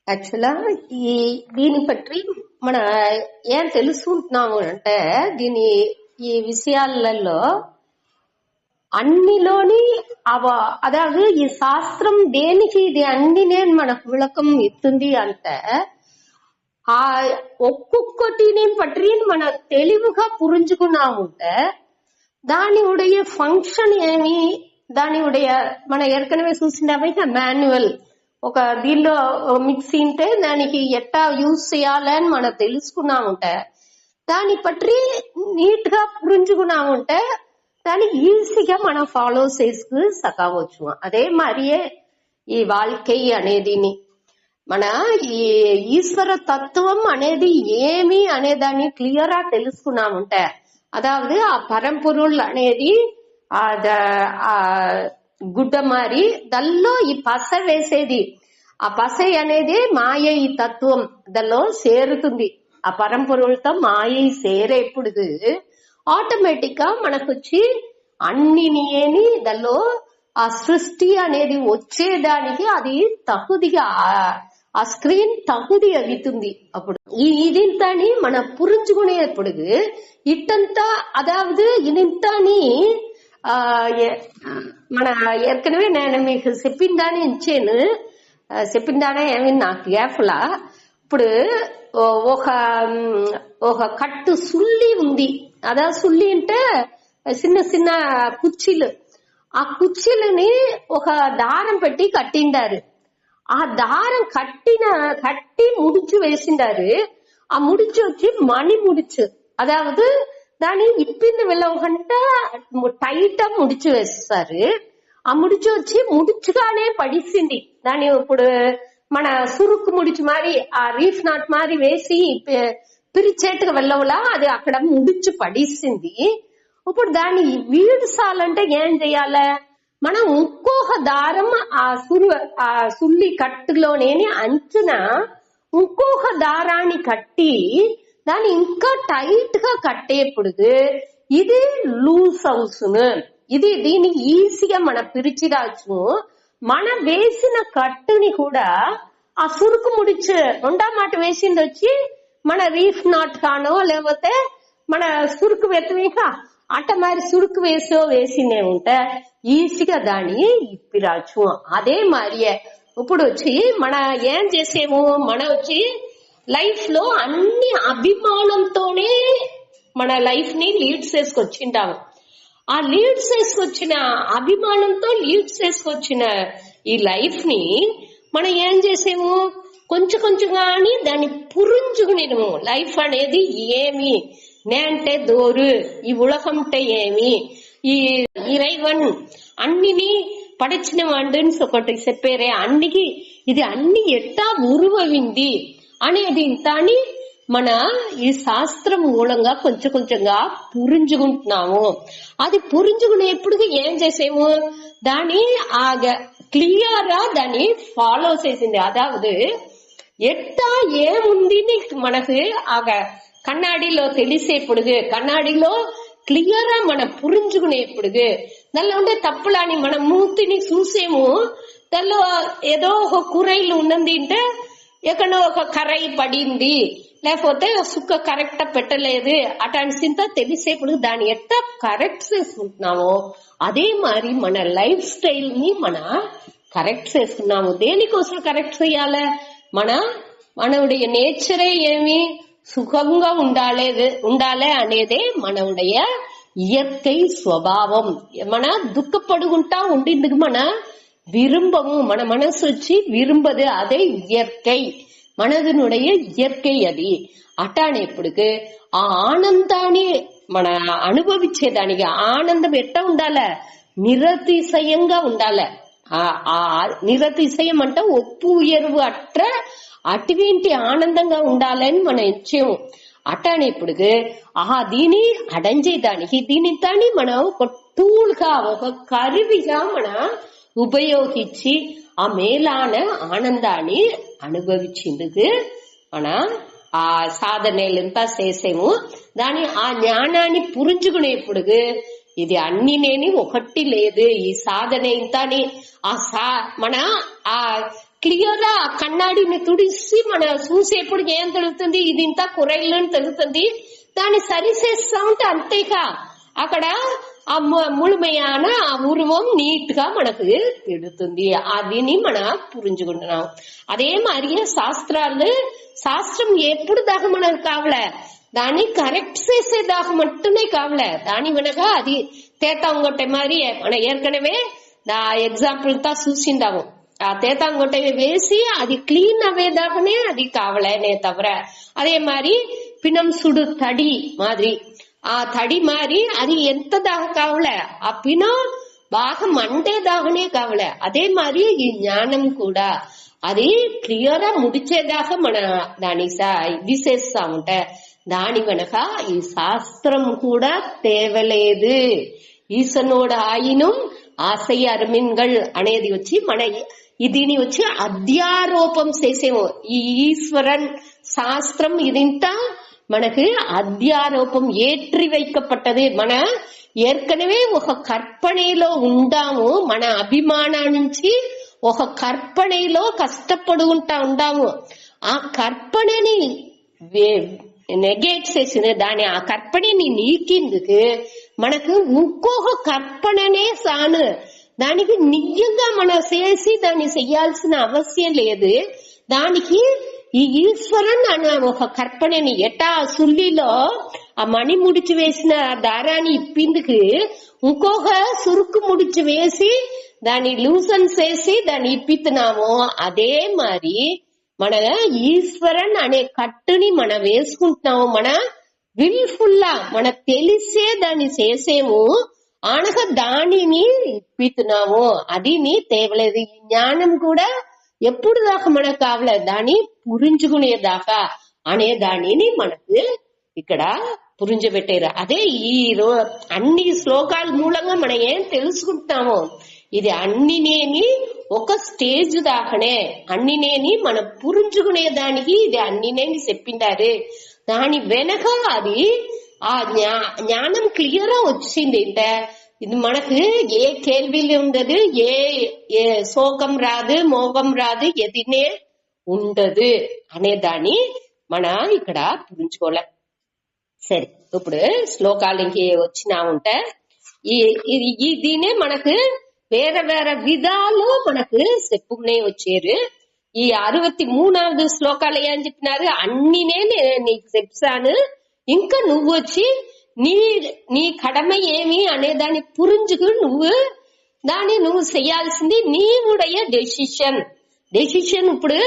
యాక్చువల్గా ఈ దీని పற்றி మన ఏం తెలుసుకుంటున్నాము అంటే ఈ విషయాలలో అన్నిలోని అதாவது ఈ శాస్త్రం దేనికి ఇది అన్నినే మనకు విளக்கம் ఇస్తుంది అంటే ఆ ఒక్కొక్కటిని పற்றி మన తెలివిగా పురించుకున్నాముంటే దాని ఉடைய ఫంక్షన్ ఏమి దాని ఉடைய మన ఏర్కనవే చూసినవైతే మాన్యువల్ ఒక దీనిలో మిక్సీ ఉంటే దానికి ఎట్టా యూజ్ చేయాలని మనం తెలుసుకున్నాముంటే దాని పற்றி నీట్ గా పురించుకున్నాముంటే దాన్ని ఈజీగా మనం ఫాలో చేసుకు సకావచ్చు. అదే మరియే ఈ வாழ்க்கை అనేదిని మన ఈ ఈశ్వర తత్వం అనేది ఏమి అనేదాన్ని క్లియర్ గా తెలుసుకున్నాముంటే అదావదు ఆ పరంపొరుள் అనేది గుడ్డ మారి దల్లో ఈ పస వేసేది ఆ పస అనేది మాయ ఈ తత్వం దల్లో చేరుతుంది. ఆ పరంపొరులతో మాయ చేరేప్పుడు ఆటోమేటిక్ గా మనకొచ్చి అన్నిని దల్లో ఆ సృష్టి అనేది వచ్చేదానికి అది తగుదిగా ఆ స్క్రీన్ తగుది అవుతుంది. అప్పుడు ఇదింతని మన పురించుకునేప్పుడు ఇట్టంతా అదావదు ఇదింతని మన ఏర్కనవే నేను మీకు చెప్పిందానే ఇచ్చాను. చెప్పిందానే ఏమి నాకు గ్యాఫ్లా ఇప్పుడు ఒక కట్టు సుల్లి ఉంది. అదా సుల్లి అంటే చిన్న చిన్న కుర్చీలు. ఆ కుర్చీలని ఒక దారం పెట్టి కట్టిండారు. ఆ దారం కట్టి ముడిచు వేసిండారు. ఆ ముడిచు వచ్చి మణి ముడిచు. అదావదు దాన్ని ఇప్పింది వెళ్ళకంట టైట్ ముడిచు వేస్తారు. ఆ ముడిచు వచ్చి ముడిచుగానే పడిసింది. దాని ఇప్పుడు మన సురుకు ముడిచి మారి ఆ రీఫ్ నాట్ మారి వేసి పిరిచేట్టుగా వెళ్ళవలా అది అక్కడ ముడిచు పడిసింది. ఇప్పుడు దాన్ని వీడ్చాలంటే ఏం చెయ్యాల మనం ఇంకొక దారం ఆ సుల్లి కట్టులోనే అంచున ఇంకొక దారాన్ని కట్టి దాన్ని ఇంకా టైట్ గా కట్టేప్పుడు ఇది లూజ్ అవుసును. ఇది దీన్ని ఈజీగా మన పిరిచిరాచ్చు. మన వేసిన కట్టుని కూడా ఆ సురుకు ముడిచు రెండా మాట వేసింది వచ్చి మన రీఫ్ నాట్ కానో లేకపోతే మన సురుకు వెతవేక అట్ట మరి సురుకు వేసిందే ఉంటే ఈజీగా దాన్ని ఇప్పిరాచ్చు. అదే మరియే ఇప్పుడు వచ్చి మన ఏం చేసేము మన వచ్చి లైఫ్ లో అన్ని అభిమానంతోనే మన లైఫ్ ని లీడ్స్ చేసుకొచ్చింటాము. ఆ లీడ్స్ చేసుకొచ్చిన అభిమానంతో లీడ్స్ చేసుకొచ్చిన ఈ లైఫ్ ని మనం ఏం చేసేము కొంచెం కొంచెంగాని దాన్ని పురించుకునేము. లైఫ్ అనేది ఏమి నేంటే దోరు ఈ ఉలకంటే ఏమి ఈ ఇరైవన్ అన్నిని పడిచిన వాడిని ఒకటి చెప్పారే అన్నికి ఇది అన్ని ఎట్టా ఉరువవింది అనేది ఇంతాని మన ఈ శాస్త్రం మూలంగా కొంచెం కొంచెంగా పురించుకుంటున్నాము. అది పురించుకునేప్పుడు ఏం చేసేము దాన్ని క్లియర్ గా దాన్ని ఫాలో చేసింది. అదావదు ఎట్టా ఏముంది మనకు కన్నాడిలో తెలిసేప్పుడు కన్నాడిలో క్లియర్ గా మనం పురించుకునేప్పుడు దానిలో ఉండే తప్పులని మన మూర్తిని చూసేము. దానిలో ఏదో ఒక కూరైలు ఉన్నది అంటే ఎక్కడో ఒక కరై పడింది లేకపోతే సుక్క కరెక్ట్ పెట్టలేదు అటాంటింత తెలిసేప్పుడు దాన్ని ఎట్టా కరెక్ట్ చేసుకుంటున్నామో అదే మరి మన లైఫ్ స్టైల్ ని మన కరెక్ట్ చేసుకున్నాము. దేనికోసం కరెక్ట్ చేయాలి మనవుடைய నేచరే ఏమి సుఖంగా ఉండాలి అనేదే మనవుடைய ఇయற்கை స్వభావం. మన దుఃఖపడుకుంటా ఉండిందుకు మన விரும்பము మన మనసు వచ్చి విరుంబదు అదే ఇయற்கை మనదినుடைய ఇయற்கை అది. అటానేప్పుడు ఆ ఆనందాన్ని మన అనుభవించేదానికి ఆనందం ఎట్లా ఉండాల నిరతిశయంగా ఉండాలి. ఆ నిరతిశయం అంటే ఒప్పు ఉయర్వు అటువంటి ఆనందంగా ఉండాలని మనం ఇచ్చాము. అటానేప్పుడు దీని అడంచేదానికి దీని తాని మనం ఒక టూల్ గా ఒక కరువిగా మన ఉపయోగించి ఆ మేలాన ఆనందాన్ని అనుభవించేందుకు మన ఆ సాధనలంతా చేసేము. దాని ఆ జ్ఞానాన్ని పురించుకునేప్పుడు ఇది అన్నినేని ఒకటి లేదు. ఈ సాధన ఇంతని మన ఆ క్లియర్ గా కన్నాడిని తుడిసి మన చూసేప్పుడు ఏం తెలుస్తుంది, ఇది ఇంత కురైలని తెలుస్తుంది. దాన్ని సరిచేస్తా ఉంటే అంతేగా అక్కడ ఆ ముழுமையான ఆ ఉருவం నీట్ గా మనకు తెలుస్తుంది. అదిని మన పురించుకుంటున్నాం. அதே மாதிரியே శాస్త్రం ఎప్పుడు దాకా మనకు కావలే, దాన్ని కరెక్ట్ చేసేదాకా మట్టునే కావలే. దాని వెనక అది తేతాంగొట్టె மாதிரி మన ఏర్కనవే ఎగ్జాంపుల్ తా చూసిందాము. ఆ తేతాంగొట్టె వేసి అది క్లీన్ అవేదాకనే అది కావలేనే తవర. அதே மாதிரி பிணம் சுடு தடி மாதிரி ఆ తడి మారి అది ఎంత దాకా కావలే, ఆ పినం బాగా మండేదాకానే కావలే. అదే మరి ఈ జ్ఞానం కూడా అది క్లియర్ గా ముడిచేదాకా మన దాని ఇది చేస్తా ఉంటే దాని వెనక ఈ శాస్త్రం కూడా తేవలేదు. ఈసనోడ ఆయినం ఆశయ అరమిన్గల్ అనేది వచ్చి మన దీని వచ్చి అధ్యారోపం చేసేమో. ఈ ఈశ్వరన్ శాస్త్రం ఇదింతా మనకు అధ్యారోపం ఏற்றி வைக்கப்பட்டது. మన ఏర్కనవే ఒక కర్పణలో ఉండాము. మన అభిమానా నుంచి ఒక కర్పణలో కష్టపడుకుంటా ఉండాము. ఆ కర్పణని నెగేట్ చేసిన దాని ఆ కర్పణని నీకిందుకు మనకు ఇంకొక కర్పణనే సాను. దానికి నిజంగా మనం చేసి దాన్ని చెయ్యాల్సిన అవసరం లేదు. దానికి ఈ ఈశ్వరన్ అనే ఒక కర్పణని ఎట్టా సుల్లిలో ఆ మణి ముడిచి వేసిన దారాన్ని ఇప్పిందుకు ఇంకొక సురుకు ముడిచి వేసి దాన్ని లూసన్ చేసి దాన్ని ఇప్పిస్తున్నామో అదే మరి మన ఈశ్వరన్ అనే కట్టుని మనం వేసుకుంటున్నాము. మన విల్ఫుల్ లా మన తెలిసే దాన్ని చేసేము ఆనక దానిని ఇప్పిస్తున్నాము. అది నీ తేవలేదు. ఈ జ్ఞానం కూడా ఎప్పుడు దాకా మనకు కావలేదు, దాన్ని పురించుకునేదాకా అనే దానిని మనకు ఇక్కడ పురించబెట్టారు. అదే ఈ అన్ని శ్లోకాల మూలంగా మనం ఏం తెలుసుకుంటామో ఇది అన్నినేని ఒక స్టేజ్ దాకానే అన్నినేని మనం పురించుకునే దానికి ఇది అన్నినేని చెప్పిండారు. దాని వెనక అది ఆ జ్ఞానం క్లియర్ గా వచ్చింది. అంటే ఇది మనకు ఏ కేள்விలు ఉండదు, ఏ శోకం రాదు, మోహం రాదు, ఎదినే ఉండదు అనే దాన్ని మన ఇక్కడ పురించుకోలే. సరే, ఇప్పుడు శ్లోకాలకి వచ్చినామంటే దీనే మనకు వేరే వేరే విధాలు మనకు చెప్పుకునే వచ్చారు. ఈ 63వ శ్లోకాలు ఏం చెప్పినారు, అన్నినే నీకు చెప్తాను, ఇంకా నువ్వు వచ్చి నీ కడమ ఏమి అనే దాన్ని పురించుకు నువ్వు చెయ్యాల్సింది నీవుடைய డెసిషన్. ఇప్పుడు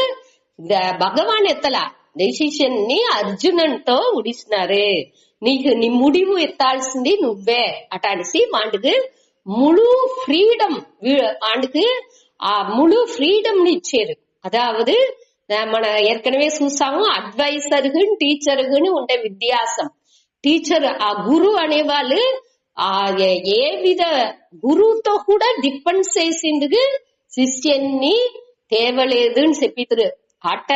భగవాన్ ఎత్తల డెసిషన్ ని అర్జునంతో ఉడిసినారు. నీ ముడివు ఎత్తాల్సింది నువ్వే అటానిసి వాండుకు முழு ஃப்ரீடம் వాండుకు ఆ முழு ஃப்ரீடம் ని ఇచ్చారు. అదావదు మన ఏర్కనవే చూసాము అడ్వైజర్గుని టీచర్గుని ఉండే వ్యత్యాసం. టీచర్ ఆ గురు అనేవాళ్ళు ఆ ఏ విధ గురువుతో కూడా డిపెండ్ చేసిందుకు శిష్యుని తేవలేదు అని చెప్పితురు. అట్ట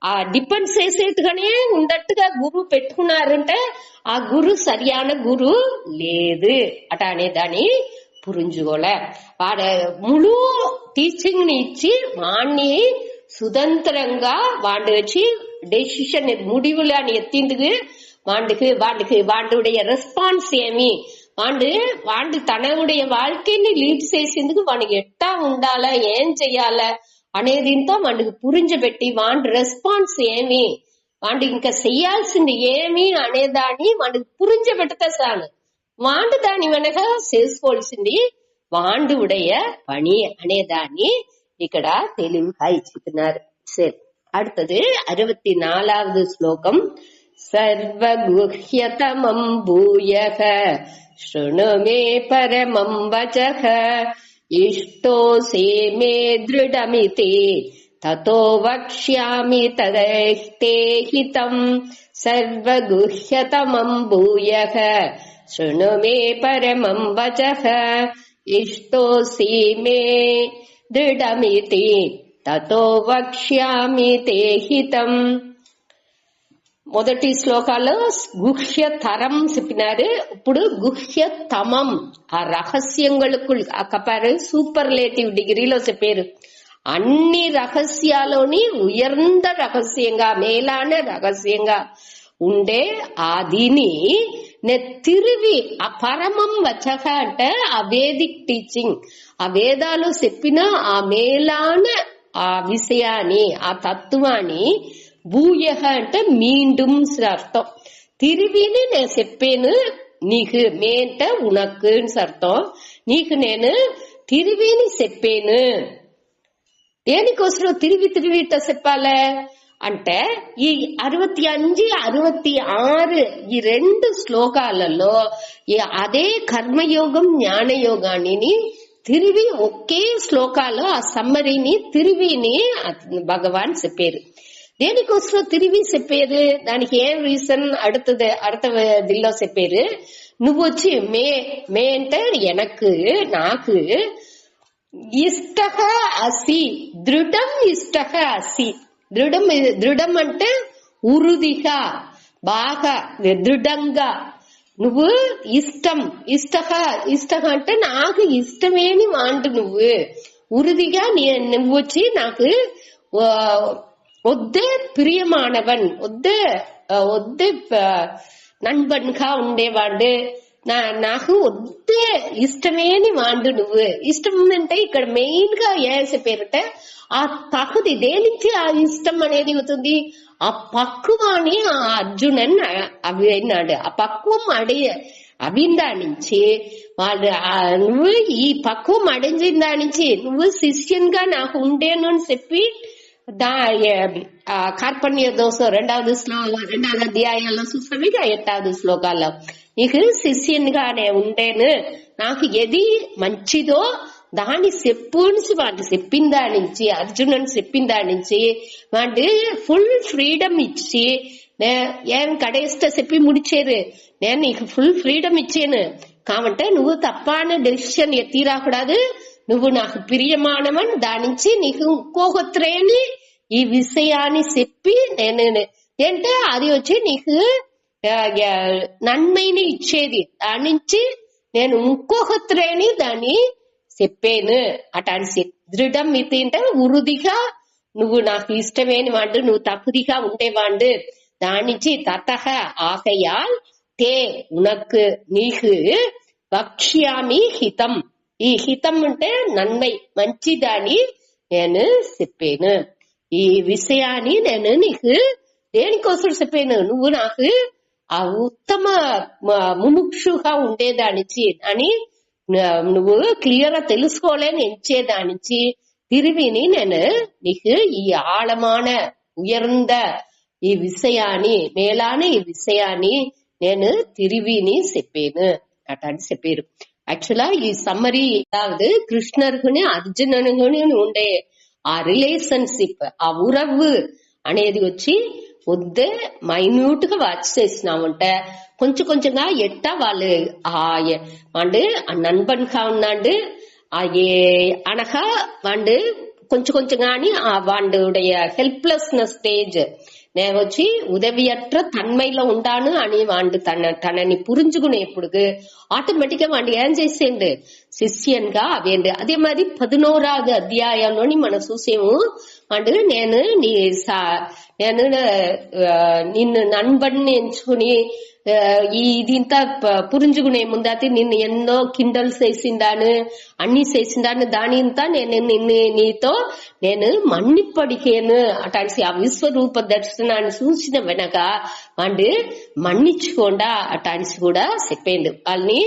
ఆ డిపెండ్ చేసేట్టుగానే ఉండట్టుగా గురువు పెట్టుకున్నారంటే ఆ గురు సరియాన గురు లేదు అట అనే దాన్ని పురించుకోలే. వాడు ముళు టీచింగ్ ని ఇచ్చి వాణ్ణి சுதந்திரங்கா வாண்டு வச்சு டெசிஷன் முடிவுல எத்திந்துக்கு வாண்டுடைய ரெஸ்பான்ஸ் ఏమి వాండు తనవుடைய வாழ்க்கைని లీడ్ చేసేందుకు వానికి ఎట్టా ఉండాలా ఏం చెయ్యాల అనేదింతో వాడికి పురించబెట్టి వాండు రెస్పాన్స్ ఏమి వాండు ఇంకా చెయ్యాల్సింది ఏమి అనేదాన్ని వాడికి పురించబెడితే చాలు. వాండు దాని వెనక చేసుకోవాల్సింది వాండు ఉடைய పని అనేదాన్ని ఇక్కడ తెలివిగా ఇచ్చుతున్నారు. సరే, அடுத்தது 64வது శ్లోకం. సర్వగుహ్యతమం భూయః శృణు మే పరమం వచః ఇష్టోసి మే దృఢమితి తతో వక్ష్యామి తదే హితం. సర్వగుహ్యతమం భూయః శృణు మే పరమం వచః ఇష్టోసి మే దృఢమితి తతో వక్ష్యామి తే హితం. మొదటి శ్లోకాల్లో గుహ్య తరం చెప్పినారు. ఇప్పుడు గుహ్య తమం ఆ రహస్యంగళకు అక్కపారు సూపర్లేటివ్ డిగ్రీలో చెప్పారు. అన్ని రహస్యాలోని ఉయర్ந்த రహస్యంగా మేలాన రహస్యంగా ఉండే ఆదిని నే తిరిగి ఆ పరమం వచక అంటే ఆ వేదిక్ టీచింగ్, ఆ వేదాలు చెప్పిన ఆ మేలాన ఆ విషయాన్ని ఆ తత్వాన్ని భూయహ అంటే మీண்டும் అర్థం. తిరిగిని నేను చెప్పాను నీకు, మే అంటే ఉనకు అర్థం. నీకు నేను తిరిగిని చెప్పాను. దేనికోసం తిరిగి తిరిగి ఇట్లా చెప్పాలే అంటే ఈ 65, 66 ఈ 2 శ్లోకాలలో అదే కర్మయోగం జ్ఞానయోగాన్ని తిరిగి ఒకే శ్లోకాలో ఆ సమ్మరిని తిరిగిని భగవాన్ చెప్పారు. దేనికోసం తిరిగి చెప్పారు, దానికి ఏం రీజన్ அடுத்ததிల్లో చెప్పారు. నువ్వు వచ్చి మే అంటే ఎనకు నాకు ఇష్టహ అసి దృఢం ఇష్టహ అసి. దృఢం అంటే ఉరుదిగా బాగా దృఢంగా నువ్వు ఇష్టం. ఇష్టహ అంటే నాకు ఇష్టమేని వాంటు నువ్వు ఉరుదిగా నువ్వు వచ్చి నాకు ఒద్దే ప్రియమానవన్ ఒద్దే నண்பன்గా ఉండేవాడు, నాకు ఒద్దే ఇష్టమేని వాండు నువ్వు. ఇష్టం అంటే ఇక్కడ మెయిన్ గా ఏం చెప్పారంటే ఆ తగుది దేనికి ఆ ఇష్టం అనేది అవుతుంది, ఆ పక్వాన్ని ఆ అర్జునన్ అవిన్నాడు. ఆ పక్వం అవిందా నుంచి వాళ్ళు నువ్వు ఈ పక్వం అడించిన దాని నుంచి నువ్వు శిష్యన్గా నాకు ఉండేను అని చెప్పి కార్పణ్య దోషం 2వ అధ్యాయంలో చూసావిగా 8వ శ్లోకాల్లో నీకు శిష్యన్గానే ఉండేను, నాకు ఏది మంచిదో దాన్ని చెప్పుని వాటి చెప్పిన దాని నుంచి అర్జునుని చెప్పిన దాని నుంచి వాటి ఫుల్ ఫ్రీడమ్ ఇచ్చి ఏం కడేస్ట చెప్పి ముడిచేరు, నేను నీకు ఫుల్ ఫ్రీడమ్ ఇచ్చాను కాబట్టి నువ్వు తప్పాన డెసిషన్ ఎత్తిరాకూడదు, నువ్వు నాకు ప్రియమానమని దాని నుంచి నీకు ఇంకొకత్రేని ఈ విషయాన్ని చెప్పి నేను అంటే అది వచ్చి నీకు నన్మైని ఇచ్చేది, దాని నుంచి నేను ఇంకొకత్రేని దాన్ని చెప్పాను. అటాన్ని దృఢం ఇది అంటే ఉరుదిగా నువ్వు నాకు ఇష్టమేని వాడు, నువ్వు తప్పుదిగా ఉండేవాడు, దాని నుంచి తతహ ఆకయాల్ తే ఉనకు నీకు వక్ష్యామి హితం. ఈ హితం అంటే నన్మై మంచిదాని నేను చెప్పాను. ఈ విషయాన్ని నేను నీకు దేనికోసం చెప్పాను, నువ్వు నాకు ఆ ఉత్తమ ముముక్షుగా ఉండేదానిచి అని నువ్వు క్లియర్ గా తెలుసుకోలేని ఎంచేదానిచి తిరివిని నేను నీకు ఈ ఆళమాన ఉయర్ந்த ఈ విషయాన్ని మేలాన ఈ విషయాన్ని నేను తిరివిని చెప్పాను అటని చెప్పారు. యాక్చువలా ఈ సమ్మరీ అதாவது కృష్ణర్కుని అర్జునుని ఉండే ఆ రిలేషన్షిప్ ఆ ఉరవు అనేది వచ్చి వద్దే మైన్యూట్ గా వాచ్ చేసినామంటే కొంచెం కొంచెంగా ఎట్టా వాళ్ళు వాడు నண்பன்గా ఉన్నాడు అనగా వాడు కొంచెం కొంచెంగాని వాడుடைய హెల్ప్లెస్నెస్ స్టేజ్ నేను వచ్చి ఉదవియற்ற తన్మైలో ఉండాను అని వాడు తనని పురించుకునేప్పుడు ఆటోమేటిక్ గా వాడు ఏం చేసేండు శిష్యన్ గా అవేండు. అదే మరి 11వ అధ్యాయంలోని మనం చూసేము వాడు నేను నిన్ను నண்பன் ఎంచుకుని ఇదింతా పురించుకునే ముందైతే నిన్ను ఎన్నో కిండల్స్ చేసిందాను అన్ని చేసిందాను దాని ఇంతా నేను నీతో నేను మన్నిప్పడికేను అటాసి ఆ విశ్వరూప దర్శనాన్ని చూసిన వెనక వాడు మన్నించుకోండా అటాసి కూడా చెప్పేండు. వాళ్ళని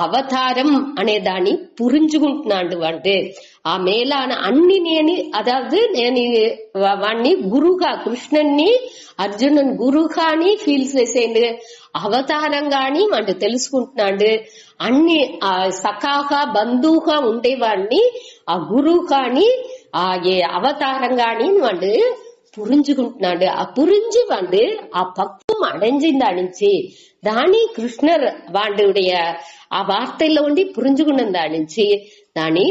అవతారం అనే దాన్ని పురించుకుంటున్నాడు వాడు. ఆ మేలాన అన్ని అதாவது నేను వాడిని గురువుగా కృష్ణుని అర్జునుని గురువుగాని ఫీల్ చేసేండు, అవతారంగాని వాడు తెలుసుకుంటున్నాడు. అన్ని ఆ సఖాగా బంధువుగా ఉండేవాడిని ఆ గురువు కాని ఆ అవతారంగాని వాడు పురించుకుంటున్నాడు. ఆ పురించి వాడు ఆ పక్వం అடைஞ்சிన దానించి దాని కృష్ణర్ వాడుடைய ఆ వార్తల్లో ఉండి పురించుకున్న దానించి దాని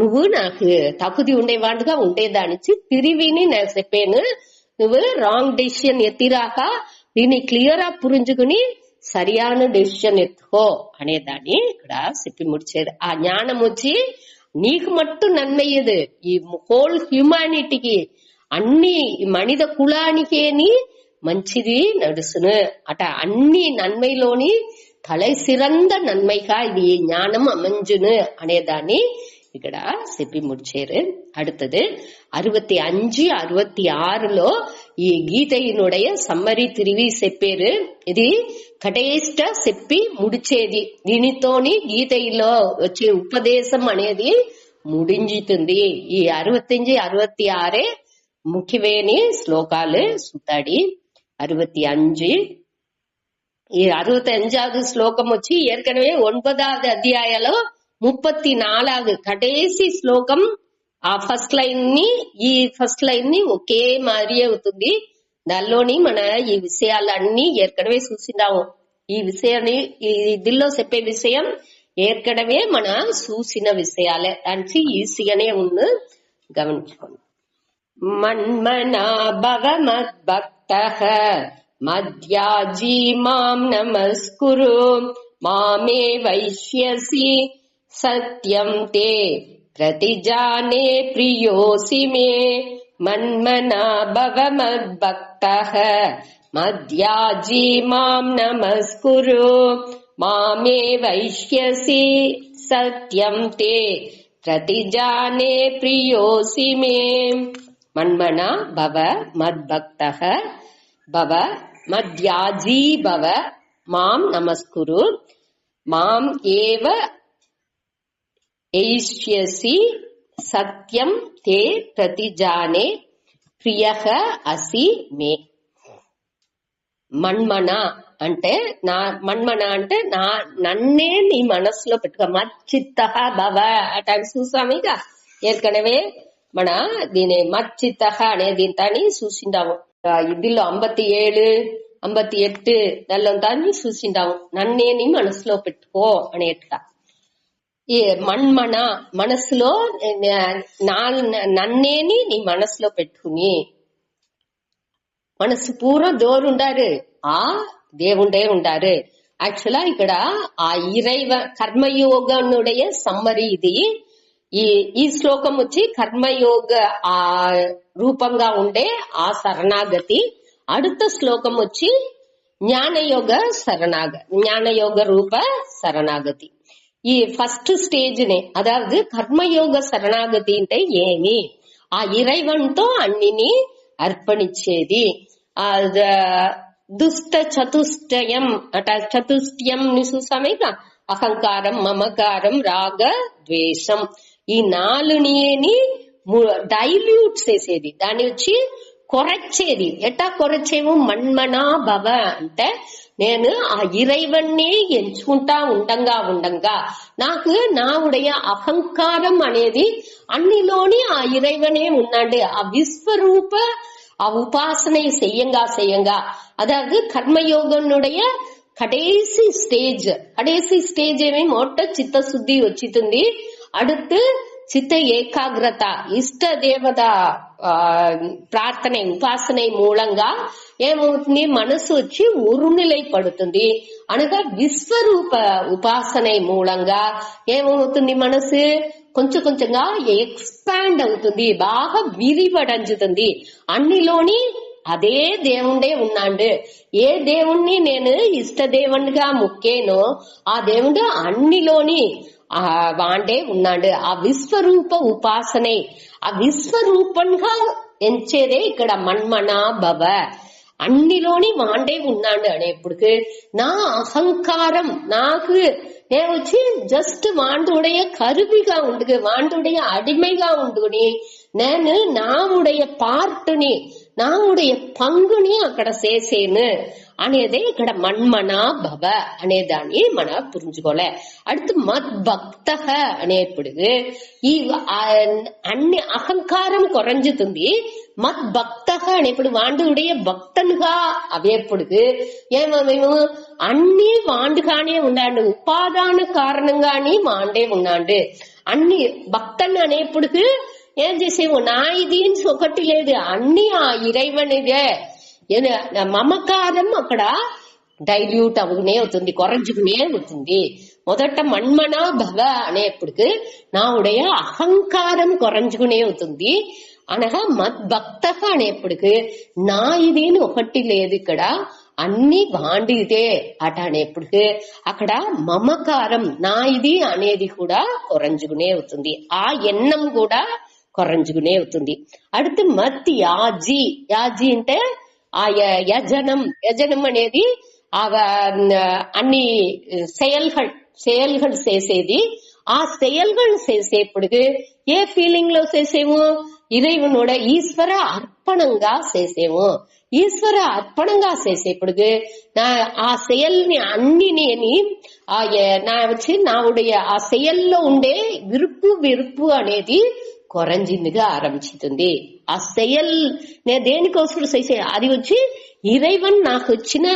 నువ్వు నాకు తప్పుది ఉండేవాడుగా ఉండేదానించి తిరివిని నేను చెప్పాను, నువ్వు రాంగ్ డెసిషన్ ఎత్తిరాక దీన్ని క్లియర్ గా పురించుకుని సరియాన డెసిషన్ ఎత్తుకో అనేదాన్ని ఇక్కడ చెప్పి ముడిచేది. ఆ జ్ఞానం వచ్చి నీకు మట్టు నన్மை ఇది, ఈ హోల్ హ్యూమానిటీకి అన్ని మనిద కులానికేని మంచిది నడుసును అట. అన్ని నన్మైలోని తలై సిరంద నన్మైగా ఇది ஞானம் அமைஞ்சுను అనేదాన్ని ఇక్కడ చెప్పి ముడిచారు. அடுத்தது 65, 66లో ఈ గీతయినుடைய సమ్మరి తిరిగి చెప్పారు. ఇది కటేష్ట చెప్పి ముడిచేది. దీనితోని గీతయిలో వచ్చే ఉపదేశం అనేది ముడించుతుంది. ఈ 65, 66 ముఖ్యమైన శ్లోకాలు సుతాడి. 65 ఈ 65வது శ్లోకం వచ్చి ఏర్కనవే 9வது అధ్యాయంలో 34 కటేసి శ్లోకం. ఆ ఫస్ట్ లైన్ ని ఈ ఫస్ట్ లైన్ ని ఒకే మాదిరి అవుతుంది. దానిలోని మన ఈ విషయాలన్నీ ఏర్కనవే చూసినాము. ఈ విషయాన్ని దీనిలో చెప్పే విషయం ఏర్కనవే మన చూసిన విషయాలే అంటే ఈజీగానే ఉంది, గమనించుకోండి. మన్మనా భవ మద్భక్తః మద్యాజీ మాం నమస్కురు మామే వైష్యసి సత్యం తే ప్రతిజానే ప్రియోసి మే. మన్మనా భవ మద్భక్తః మద్యాజీ మాం నమస్కురు మామే వైష్యసి సత్యం తే ప్రతిజానే ప్రియోసి మే. మన్మనా భవ మద్భక్తః భవ మద్యాజీ భవ మాం నమస్కురు మాం ఏవ వైష్యసి సత్యం తే ప్రతిజానే ప్రియః అసి మే. మన్మన అంటే నన్నే నీ మనస్సులో పెట్టుకో. మచ్చిత్తః భవ అట చూసామిక ఏర్కనవే మన దీని మచ్చిత్తః అనే దీంతాన్ని చూసిండాము. ఇదిలో 57, 58 దాన్ని చూసిండాము. నన్నే నీ మనసులో పెట్టుకో అనేట్టుగా. ఈ మన్మన మనసులో నన్నేని నీ మనసులో పెట్టుకుని మనసు పూరా దోరుండారు ఆ దేవుండే ఉండారు. యాక్చువల్గా ఇక్కడ ఆ ఇరైవ కర్మయోగనుடைய సమ్మరి ఇది. ఈ శ్లోకం వచ్చి కర్మయోగ ఆ రూపంగా ఉండే ఆ శరణాగతి. அடுத்த శ్లోకం వచ్చి ஞானயோக ரூப சரணாகதி. ఈ ఫస్ట్ స్టేజ్ ని అదాவது కర్మయోగ శరణాగతి అంటే ఏమి? ఆ ఇరైవన్తో అన్నిని అర్పణించేది. దుష్ట చతుష్టయం అట చతుష్టయం ని చూసామేగా. అహంకారం, మమకారం, రాగ, ద్వేషం ఈ 4ని డైల్యూట్ చేసేది, దాన్ని వచ్చి కొరచేది. ఎట్టా కొరచేవు? మన్మనా భవ అంటే నేను ఆ ఇరైవన్నే ఎంచుకుంటా ఉండంగా నాకు నావుடைய అహంకారం అనేది అన్నిలోని ఆ ఇరైవనే ఉన్నాడు. ఆ విశ్వరూప ఆ ఉపాసனை செய்யங்க அதாவது கர்மயோகனுடைய கடைசி ஸ்டேஜ் ఏమి మొట్ట చిత్త శుద్ధి వచ్చింది. அடுத்து చిత్త ఏకాగ్రత, ఇష్ట దేవత ప్రార్థన ఉపాసனை మూలంగా ఏమవుతుంది? మనసు వచ్చి ఉరునిలై పడుతుంది. అనగా విశ్వరూప ఉపాసனை మూలంగా ఏమవుతుంది? మనసు కొంచెంగా ఎక్స్పాండ్ అవుతుంది, బాగా విరివడంచుతుంది. అన్నిలోని అదే దేవుడే ఉన్నాడు. ఏ దేవుణ్ణి నేను ఇష్ట దేవునిగా ముక్కేనో ఆ దేవుడు అన్నిలోని వాండే ఉన్నాడు. ఆ విశ్వరూప ఉపాసనే ఆ విశ్వరూపంగా ఎంచేదే ఇక్కడ మన్మనా భవ. అన్నిలోని వాండే ఉన్నాడు అనేప్పుడు నా అహంకారం నాకు నేను వచ్చి జస్ట్ వాండుடைய కరువిగా ఉండు, వాండుடைய అడిమైగా ఉండుని నేను నావుடைய పార్టుని నావుடைய పంగుని అక్కడ చేసేను అనేది ఇక్కడ మన్మనా భవ అనేదాన్ని మనం పురించుకోలే. அடுத்து మద్భక్త అనేప్పుడు ఈ అన్ని అహంకారం కొరంజుతుంది. మద్భక్త అనేప్పుడు వాండుடைய భక్తనుగా అవేప్పుడు ఏమేమో అన్ని వాండుగానే ఉన్నాడు, ఉపాదాన కారణంగానే వాండే ఉన్నాడు. అన్ని భక్తన్ అనేప్పుడు ఏం చేసేవు? నా ఇది ఒకటి లేదు, అన్ని ఆ ఇరైవనిదే. మమకారం అక్కడ డైల్యూట్ అవునే అవుతుంది, కొరజుకునే అవుతుంది. మొదట మన్మనా భవ అనేప్పటికి నావుடைய అహంకారం కొరంజుకునే అవుతుంది. అనగా మద్భక్త అనేప్పటికి నా ఇదేని ఒకటి లేదు, ఇక్కడ అన్ని వాండిదే అట అనేప్పటికి అక్కడ మమకారం నా ఇది అనేది కూడా కొరంజుకునే అవుతుంది. ఆ ఎన్నం కూడా కొరంజుకునే అవుతుంది. அடுத்து మత్ యాజీ, యాజీ అంటే ఆ యజనం అనేది అన్ని செயல்கள் చేసేది. ఆ செயல்கள் చేసేప్పటికి ఏ ఫీలింగ్ లో చేసేమో ఇறைவனோட ఈశ్వర అర్పణంగా చేసేమో. ఈశ్వర అర్పణంగా చేసేప్పటికి ఆ செயல்ని అన్నిని నా వచ్చి నావుடைய ఆ செயల్లో ఉండే విరుపు అనేది కొరంజిందిగా ఆరంభిస్తుంది. ఆ செயల్ నేను దేనికోసం చేసే అది వచ్చి ఇறைవన్ నాకు వచ్చిన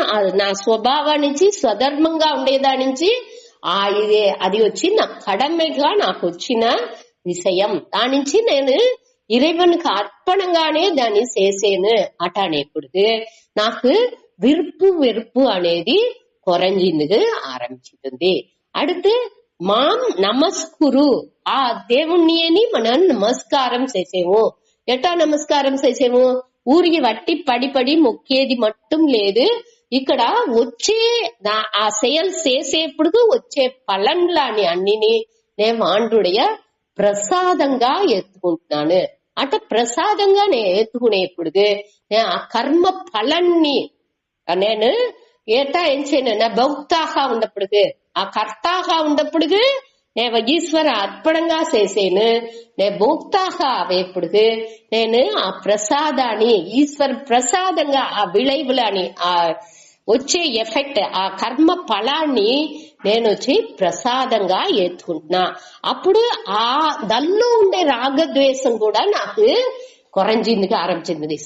నా స్వభావం నుంచి స్వధర్మంగా ఉండేదాని నుంచి అది వచ్చి నా కడமைగా నాకు వచ్చిన విషయం. దాని నుంచి నేను ఇறைవన్కి అర్పణంగానే దాన్ని చేసేను అట అనేప్పటికి నాకు విరుపు అనేది కొరంజిందిగా ఆరంభిస్తుంది. அடுத்து మాం నమస్కురు, ఆ దేవుణ్ణి మనం నమస్కారం చేసేము. ఎట్టా నమస్కారం చేసేము? ఊరికి వట్టి పడి మొక్కేది మట్టం లేదు. ఇక్కడ వచ్చే ఆ செயல் చేసేప్పుడు వచ్చే పలన్లాని అన్నిని నేను ఆండ్రుடைய ప్రసాదంగా ఎత్తుకుంటున్నాను. అట ప్రసాదంగా నేను ఎత్తుకునేప్పుడు ఆ కర్మ ఫలాన్ని నేను ఏటా ఏం చేయను, నా భౌక్తాగా ఉన్నప్పుడు ఆ కర్తాగా ఉన్నప్పుడు నేను ఈశ్వర అర్పణంగా చేసేను. నేను భోక్తాగా అవేప్పుడు నేను ఆ ప్రసాదాన్ని ఈశ్వర ప్రసాదంగా ఆ విளைవులని ఆ వచ్చే ఎఫెక్ట్ ఆ కర్మ ఫలాన్ని నేను వచ్చి ప్రసాదంగా ఎత్తుకుంటున్నా. అప్పుడు ఆ దానిలో ఉండే రాగద్వేషం కూడా నాకు కొరంజిందిగా ఆరంభించింది.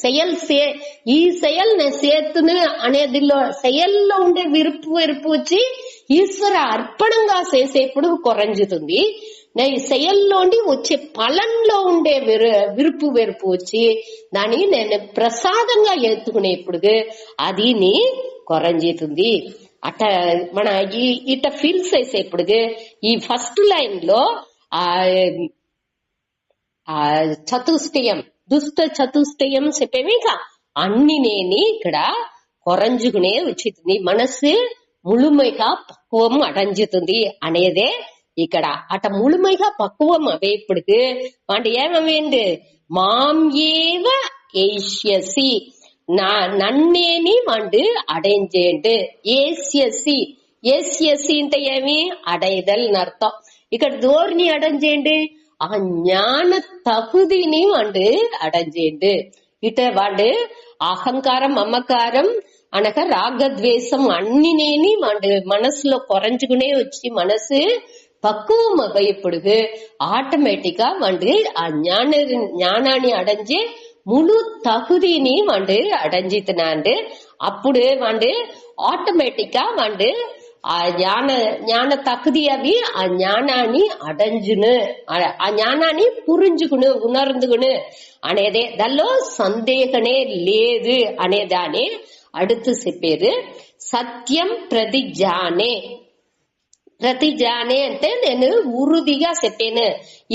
ఈ செயல் నేను చేతును అనేదిలో செயల్లో ఉండే విరుపు వచ్చి ఈశ్వర అర్పణంగా చేసేప్పుడు కొరంజుతుంది. నేను செயల్లోండి వచ్చే ఫలంలో ఉండే విరుపు వచ్చి దాన్ని నేను ప్రసాదంగా ఎత్తుకునేప్పుడు అది కొరంజుతుంది. అట మన ఇట ఫీల్ చేసేప్పుడు ఈ ఫస్ట్ లైన్ లో ఆ చతుష్టయం దుష్ట చతుష్టయం చెప్పేవి ఇక అన్ని నేని ఇక్కడ కొరంజుకునే వచ్చింది. మనసు ముழுமைగా పక్వం అడంజుతుంది అనేదే ఇక్కడ. అట ముழுமைగా పక్వం అవేప్పటికి అంటే ఏమవేండు மாம் ஏவ ஏஷ்யசி నన్నేని వండు అడైంజేండు. ఏస్యసి అంటే ఏమి అడైదల్ అర్థం. ఇక్కడ దోర్ని అడంజేండు ఆ ஞான தகுதிని వండు అడంజేండు. ఇట వాడు అహంకారం మమకారం అనగా రాగద్వేషం అన్నినేని వాడు మనసులో కొరంజుకునే వచ్చి మనసు పక్వం అయ్యేప్పుడు ఆటోమేటిక్ గా వాడు ఆ ஞானாన్ని అడంజే முழு தகுதிని వాడు అడంజితున్నాడు. అప్పుడు వాడు ఆటోమేటిక్ గా వాడు ఆ ஞான தகுதி అవి ఆ ஞானாన్ని అడంజును, ఆ ஞாనాన్ని పురించుకును ఉణర్ందుకును అనేదే. దానిలో సందేహమే లేదు అనేదాన్ని அடுத்து చెప్పారు. సత్యం ప్రతిజానే. ప్రతిజానే అంటే నేను ఉరుదిగా చెప్పాను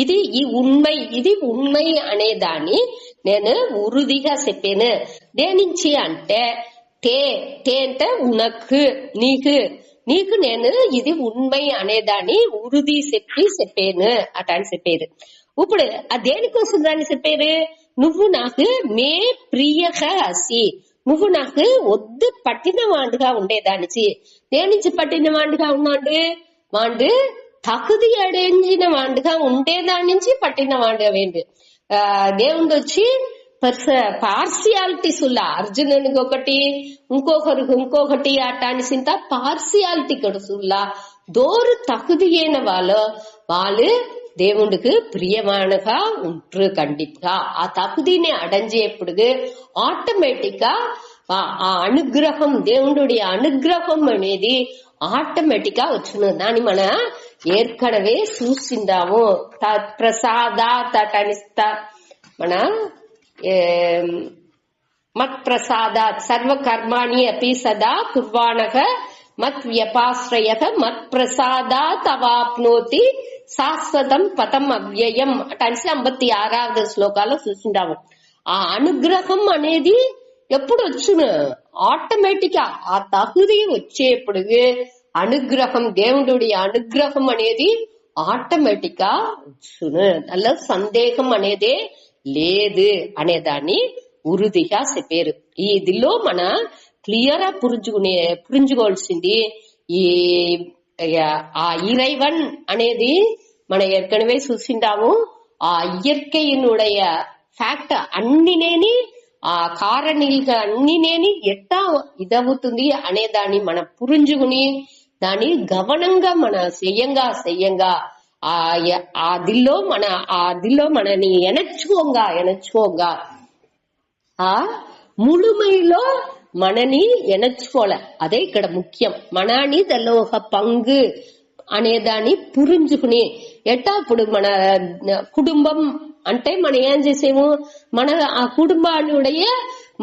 ఇది ఉண்மை అనేదాన్ని నేను ఉరుదిగా చెప్పాను. దేనించి అంటే టే అంటే ఉనకు నీకు నేను ఇది ఉண்மை అనేదాన్ని ఉరుది చెప్పాను అట అని చెప్పారు. ఇప్పుడు ఆ దేనికోసం దాన్ని చెప్పారు? నువ్వు నాకు మే ప్రియగా అసి, నువ్వు నాకు వద్దు పట్టిన వాడుగా ఉండేదానిచి. దేనించి పట్టిన వాడుగా ఉన్నాడు? వాడు తగుది అడేంజిన వాడుగా ఉండేదాని నుంచి పట్టిన వాడుగా వేండు. దేవుడు వచ్చి పార్సియాలిటీ సుల్లా అర్జునునికి ఒకటి ఇంకొకటి అటాని సింత పార్సియాలిటీ కొడుసుల్లా దోరు తగుది అయిన వాళ్ళు దేవుడికి பிரியமானగా ఉంటారు. கண்டிப்பா ఆ தகுதிని அடைஞ்சேప్పుడు ఆటోమేటిక్ గా ఆ అనుగ్రహం దేవుడి అనుగ్రహం అనేది ఆటోమేటిక్ గా వచ్చును. దాన్ని మన ఏర్కడవే చూసిందాము. ప్రసాదాతనిస్త మన మత్ ప్రసాదాత్ సర్వ కర్మాణి అపి సదా కుర్వాణః మత్ వ్యపాశ్రయః మత్ ప్రసాదాత్ అవాప్నోతి శాశ్వతం పదం అవ్యయం అనేసి 56వ శ్లోకాల్లో చూసింటాము. ఆ అనుగ్రహం అనేది ఎప్పుడు వచ్చును? ఆటోమేటిక్ ఆ తగుది వచ్చేప్పుడు అనుగ్రహం, దేవుడి అనుగ్రహం అనేది ఆటోమేటిక్ గా వచ్చును. అలా సందేహం అనేదే లేదు అనేదాన్ని ఉరుదిగా చెప్పారు. ఇదిలో మన క్లియర్ గా పురించుకోవాల్సింది ఈ ఆ ఇరైవన్ అనేది మన ఏற்கனவே చూసింటాము. ఆ ఇయற்கையினுடைய ఫ్యాక్ట్ అన్నినేని ఆ కారణీలుగా అన్నినేని ఎట్టా ఇదవుతుంది అనే దాన్ని మనం పురించుకుని దాన్ని గమనంగా మన చెయ్యంగా அதிலோ మనని ఎనచ్చుకోగా ఆ ముழுமைలో మనని ఎనచ్చుకోలే. అదే ఇక్కడ ముఖ్యం. మనాని దానిలో ఒక పంగు అనేదాన్ని పురించుకుని ఎట్టా ఇప్పుడు మన కుటుంబం అంటే మనం ఏం చేసేము, మన ఆ కుటుంబానుடைய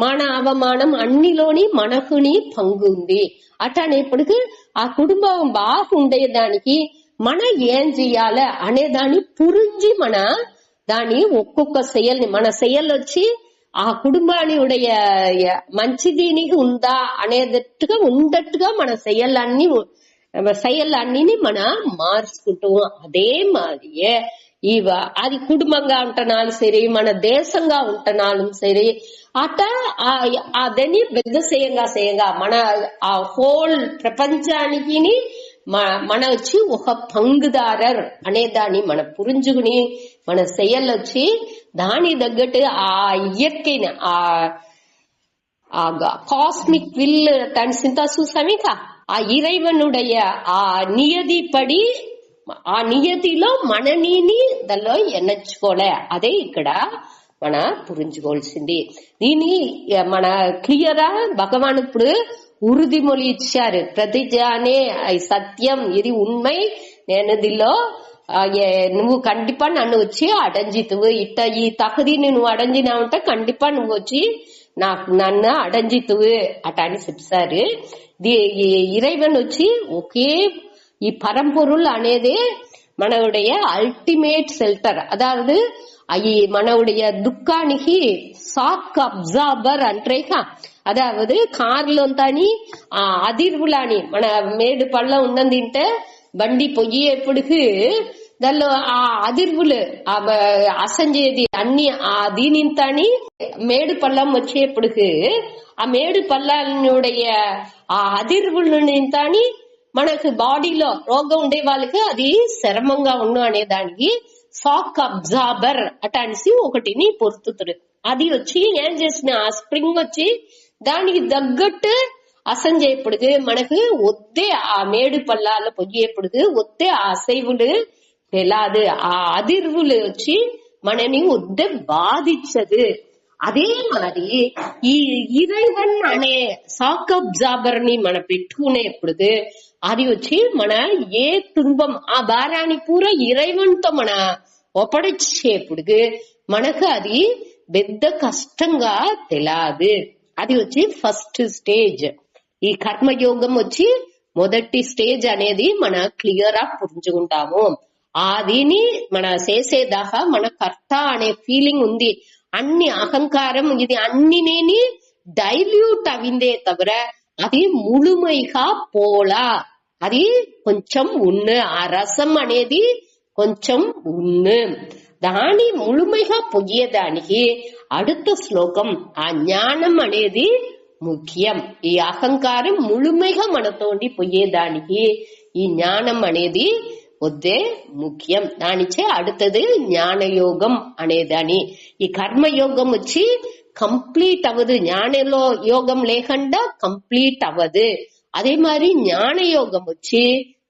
మన అవమానం అన్నిలోని మనకుని పంగు ఉంది. అట్టనేప్పటికి ఆ కుటుంబం బాగుండేదానికి మనం ఏం చెయ్యాలి అనే దాన్ని పురించి మన దాన్ని ఒక్కొక్క సెయల్ని మన సెయల్ వచ్చి ఆ కుటుంబానుடைய మంచిదీనికి ఉందా అనేటట్టుగా ఉండట్టుగా మన సెయల్లన్నీ మన మార్చుకుంటాం. అదే మాదిరియే అది కుటుంబంగా ఉంటున్నాను సరే, మన దేశంగా ఉంటున్నాను సరే, అట అదని పెద్ద చేయంగా మన ఆ హోల్ ప్రపంచానికి మన వచ్చి ఒక పంగుదారర్ అనే దాన్ని మన పురించుకుని మన సెయల్ వచ్చి దాని తగ్గట్టు ఆ ఇయற்கைని ఆ காஸ்மிக் வில் தன் சிந்தா చూసామిక ఆ ఇరైవనుடைய ఆ నియతి పడి ఆ నియతిలో మనని దానిలో ఎనచ్చుకోలే. అదే ఇక్కడ మన పురించుకోవాల్సింది. దీని మన క్లియరా భగవాన్ ఇప్పుడు ఉరుదిమొழி ఇచ్చారు. ప్రతిజానే సత్యం, ఇది ఉண்மை, నేను దీనిలో నువ్వు కండిపా నన్ను వచ్చి అడంజితువు, ఇట్ట ఈ తகுதிని నువ్వు అడంజినావుంటే కండిపా నువ్వు వచ్చి నన్ను అడంజితువు అట అని చెప్పారు. ఇరైవన్ వచ్చి ఒకే ఈ పరంపొరుள் అనేది మనவுடைய அல்டிமேட் ஷெல்டர். அதாவது మనவுடைய దుఃఖానికి షాక్ అబ్జార్బర్ అంటారేకా. అదావదు కార్లో తాని ఆ అదిర్వులాని మన మేడు పళ్ళం ఉన్నది తింటే బండి పొయ్యేప్పటికి దానిలో ఆ అదిర్వులు అసంజేది అన్ని ఆ దీనింతాని మేడు పళ్ళం వచ్చేప్పటికి ఆ మేడు పళ్ళానుடைய ఆ అదిర్వులని మనకు బాడీలో రోగం ఉండే వాళ్ళకి అది శ్రమంగా ఉన్న అనే దానికి షాక్ అబ్జార్బర్ అటాన్సి ఒకటిని పొరుతుతారు. అది వచ్చి ఏం చేసిన ఆ స్ప్రింగ్ వచ్చి దానికి తగ్గట్టు అసంజేయప్పటికి మనకు ఒత్తే ఆ మేడు పల్లాల పొయ్యేప్పటికి ఒత్తే ఆ అసైవులు తెలాదు, ఆ అదిర్వులు వచ్చి మనని ఒత్తే బాధించదు. అదే మరి ఈ ఇరైవన్ అనే షాక్ అబ్జార్బర్ ని మన పెట్టుకునేప్పుడు అది వచ్చి మన ఏ తుன்பం ఆ భారాన్ని పూరా ఇరైవన్తో మన ఒప్పడిచ్చేప్పుడు మనకు అది పెద్ద కష్టంగా తెలాదు. అది వచ్చి ఫస్ట్ స్టేజ్. ఈ కర్మయోగం వచ్చి మొదటి స్టేజ్ అనేది మన క్లియర్ గా పుంజుకుంటాము. అదిని మన చేసేదాకా మన కర్త అనే ఫీలింగ్ ఉంది. అన్ని అహంకారం ఇది అన్నినేని డైల్యూట్ అవిందే తవిర అది ముழுமைగా పోలా. అది కొంచెం ఉన్ను, ఆ రసం అనేది కొంచెం ఉన్ను. దాని ముழுமைగా పొయ్యేదానికి அடுத்த శ్లోకం ఆ జ్ఞానం అనేది ముఖ్యం. ఈ అహంకారం ముழுமைగా మనతోండి పొయ్యేదానికి ఈ జ్ఞానం అనేది వద్దే ముఖ్యం. దానిచే அடுத்தது జ్ఞానయోగం అనేదాని. ఈ కర్మయోగం వచ్చి కంప్లీట్ అవ్వదు, జ్ఞానలో యోగం లేకుండా కంప్లీట్ అవ్వదు. అదే మరి జ్ఞానయోగం వచ్చి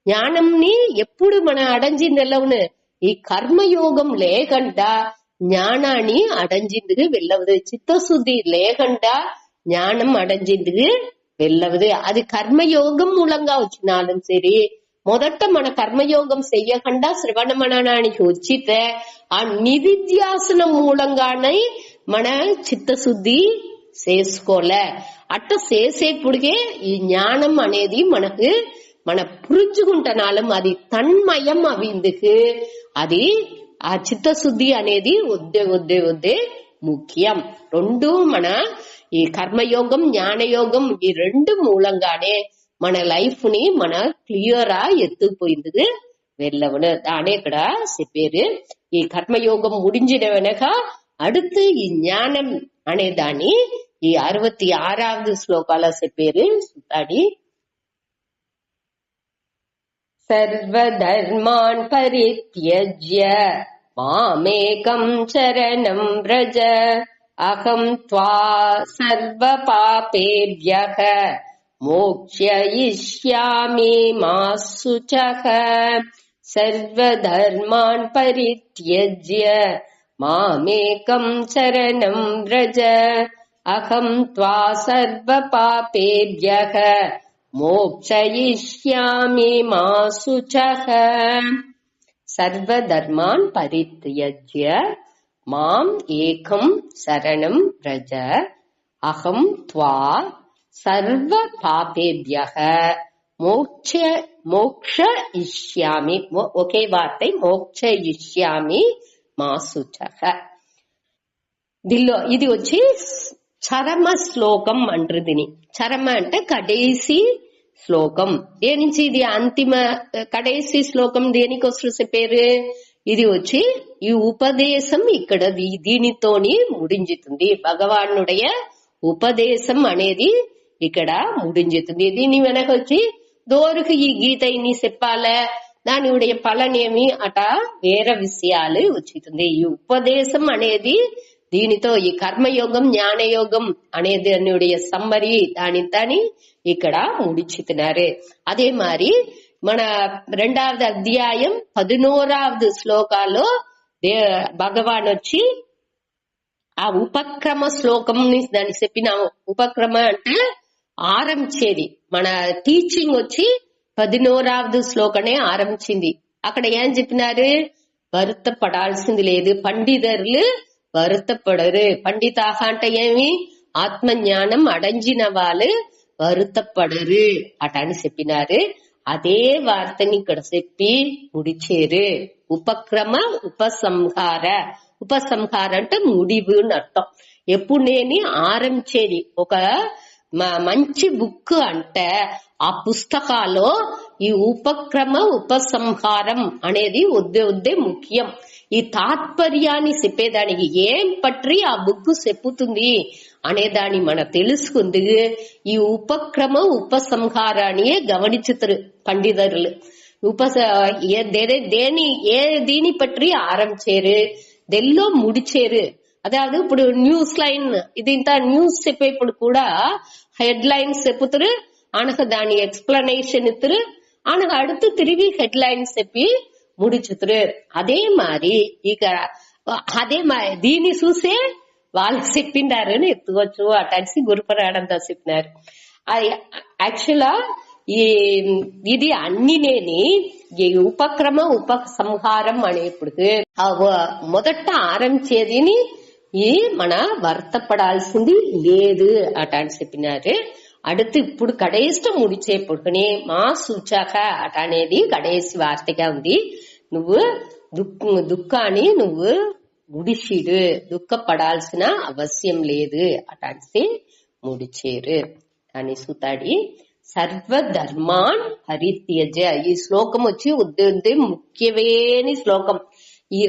జ్ఞానంని ఎప్పుడు మన అడంజిందెల్లవును ఈ కర్మయోగం లేకుండా జ్ఞానాన్ని అడంజిందుకు వెళ్ళవదు. చిత్తశుద్ధి లేకుండా జ్ఞానం అడంజిందుకు వెళ్ళవదు. అది కర్మయోగం మూలంగా వచ్చినాலும் సరే, మొదట మన కర్మయోగం చెయ్యకుండా శ్రవణ మననానికి వచ్చితే ఆ నిధిధ్యాసనం మూలంగానే మన చిత్తశుద్ధి చేసుకోలే. అట్ట చేసేప్పుడికే ఈ జ్ఞానం అనేది మన పురుంజుకుంటున్నాం. అది తన్మయం అవిందుకు అది ఆ చిత్తశుద్ధి అనేది వద్దే ముఖ్యం. రెండు మన ఈ కర్మయోగం జ్ఞానయోగం ఈ రెండు మూలంగానే మన లైఫ్ ని మన క్లియరా ఎత్తుకుపోయింది వెళ్ళవను. దానే ఇక్కడ చెప్పారు. ఈ కర్మయోగం ముడించిన వెనక அடுத்து ఈ జ్ఞానం అనే దాన్ని ఈ 66వ శ్లోకాల చెప్పారు. అది సర్వధర్మాన్ పరిత్యజ్య మామేకం శరణం వ్రజ అహం త్వా సర్వపాపేభ్యః మోక్షయిష్యామి మా శుచః. సర్వధర్మాన్ పరిత్యజ్య మామేకం శరణం వ్రజ అహం త్వా సర్వపాపేభ్యః మోక్షయిష్యామి మా శుచః. సర్వధర్మాన్ పరిత్యజ్య మాం ఏకం శరణం వ్రజ అహం త్వా సర్వ పాపేభ్యః మోక్షయిష్యామి. ఒకే వార్த்தை మోక్షయిష్యామి మా శుచః. దీనిలో ఇది వచ్చి చరమ శ్లోకం అంటారు. దీని చరమ అంటే కడేసి శ్లోకం. దేనించి ఇది అంతిమ కడేసి శ్లోకం దేనికోసం చెప్పారు? ఇది వచ్చి ఈ ఉపదేశం ఇక్కడ దీనితోని ముడించుతుంది. భగవానుடைய ఉపదేశం అనేది ఇక్కడ ముడించుతుంది. దీని వెనక వచ్చి దోరుకు ఈ గీత ఇన్ని చెప్పాలే దానిuடைய పలనేమి అట వేరే విషయాలు వచ్చింది. ఈ ఉపదేశం అనేది దీనితో ఈ కర్మయోగం జ్ఞానయోగం అనేది దానిuடைய సమ్మరి దాని ఇక్కడ ముడిచితున్నారు. అదే మరి మన 2వ అధ్యాయం 11వ శ్లోకాల్లో భగవాన్ వచ్చి ఆ ఉపక్రమ శ్లోకం దాన్ని చెప్పినాము. ఉపక్రమ అంటే ఆరంభించేది. మన టీచింగ్ వచ్చి 11వ శ్లోకనే ఆరంభించింది. అక్కడ ఏం చెప్పినారు? வருத்தப்படாల్సింది లేదు. పండితులు வருத்தப்படరు. పండితాహ అంటే ఏమి? ఆత్మజ్ఞానం అడంజిన వాళ్ళు வருத்தப்படరు అట అని చెప్పినారు. అదే వార్తని ఇక్కడ చెప్పి ముడిచేరు. ఉపక్రమ ఉపసంహార అంటే ముడివు అని అర్థం. ఎప్పుడు నేను ఆరంభించేది ఒక మంచి బుక్ అంటే ఆ పుస్తకాల్లో ఈ ఉపక్రమ ఉపసంహారం అనేది వద్దే ముఖ్యం. ఈ తాత్పర్యాన్ని చెప్పేదానికి ఏం పట్రి ఆ బుక్ చెప్పుతుంది అనేదాన్ని మన తెలుసుకుంది ఈ ఉపక్రమ ఉపసంహారాన్ని గమనించుతారు పండితులు. దీని పற்றி ఆరంభించారు, దెల్లో ముడిచేరు. అதாவது ఇప్పుడు న్యూస్ లైన్ ఇది ఇంత న్యూస్ చెప్పేప్పుడు కూడా హెడ్ లైన్స్ చెప్పుతారు, అనక దాని ఎక్స్ప్లెనేషన్ ఇస్తారు, అనక அடுத்து తిరిగి హెడ్ లైన్స్ చెప్పి ముడిచుతారు. అదే మరి ఇక అదే దీన్ని చూసే వాళ్ళు చెప్పిండారు అని ఎత్తుకోవచ్చు అటసి గురుపురాణంతో చెప్పినారు. అది యాక్చువల్గా ఇది అన్నినేని ఉపక్రమ ఉపసంహారం అనేప్పుడు మొదట ఆరంభించేదిని ఈ మన వర్తపడాల్సింది లేదు అట అని చెప్పినారు. அடுத்து ఇప్పుడు కడేసి ముడిచేపుడుకుని మా సూచాక అట అనేది కడేసి వార్తగా ఉంది. నువ్వు దుఃఖాన్ని నువ్వు ముడిచిడు, దుఃఖపడాల్సిన అవశ్యం లేదు అటాసి ముడిచేరు అని సూతాడి. సర్వధర్మాన్ పరిత్యజ ఈ శ్లోకం వచ్చి ముఖ్యమైన శ్లోకం. ఈ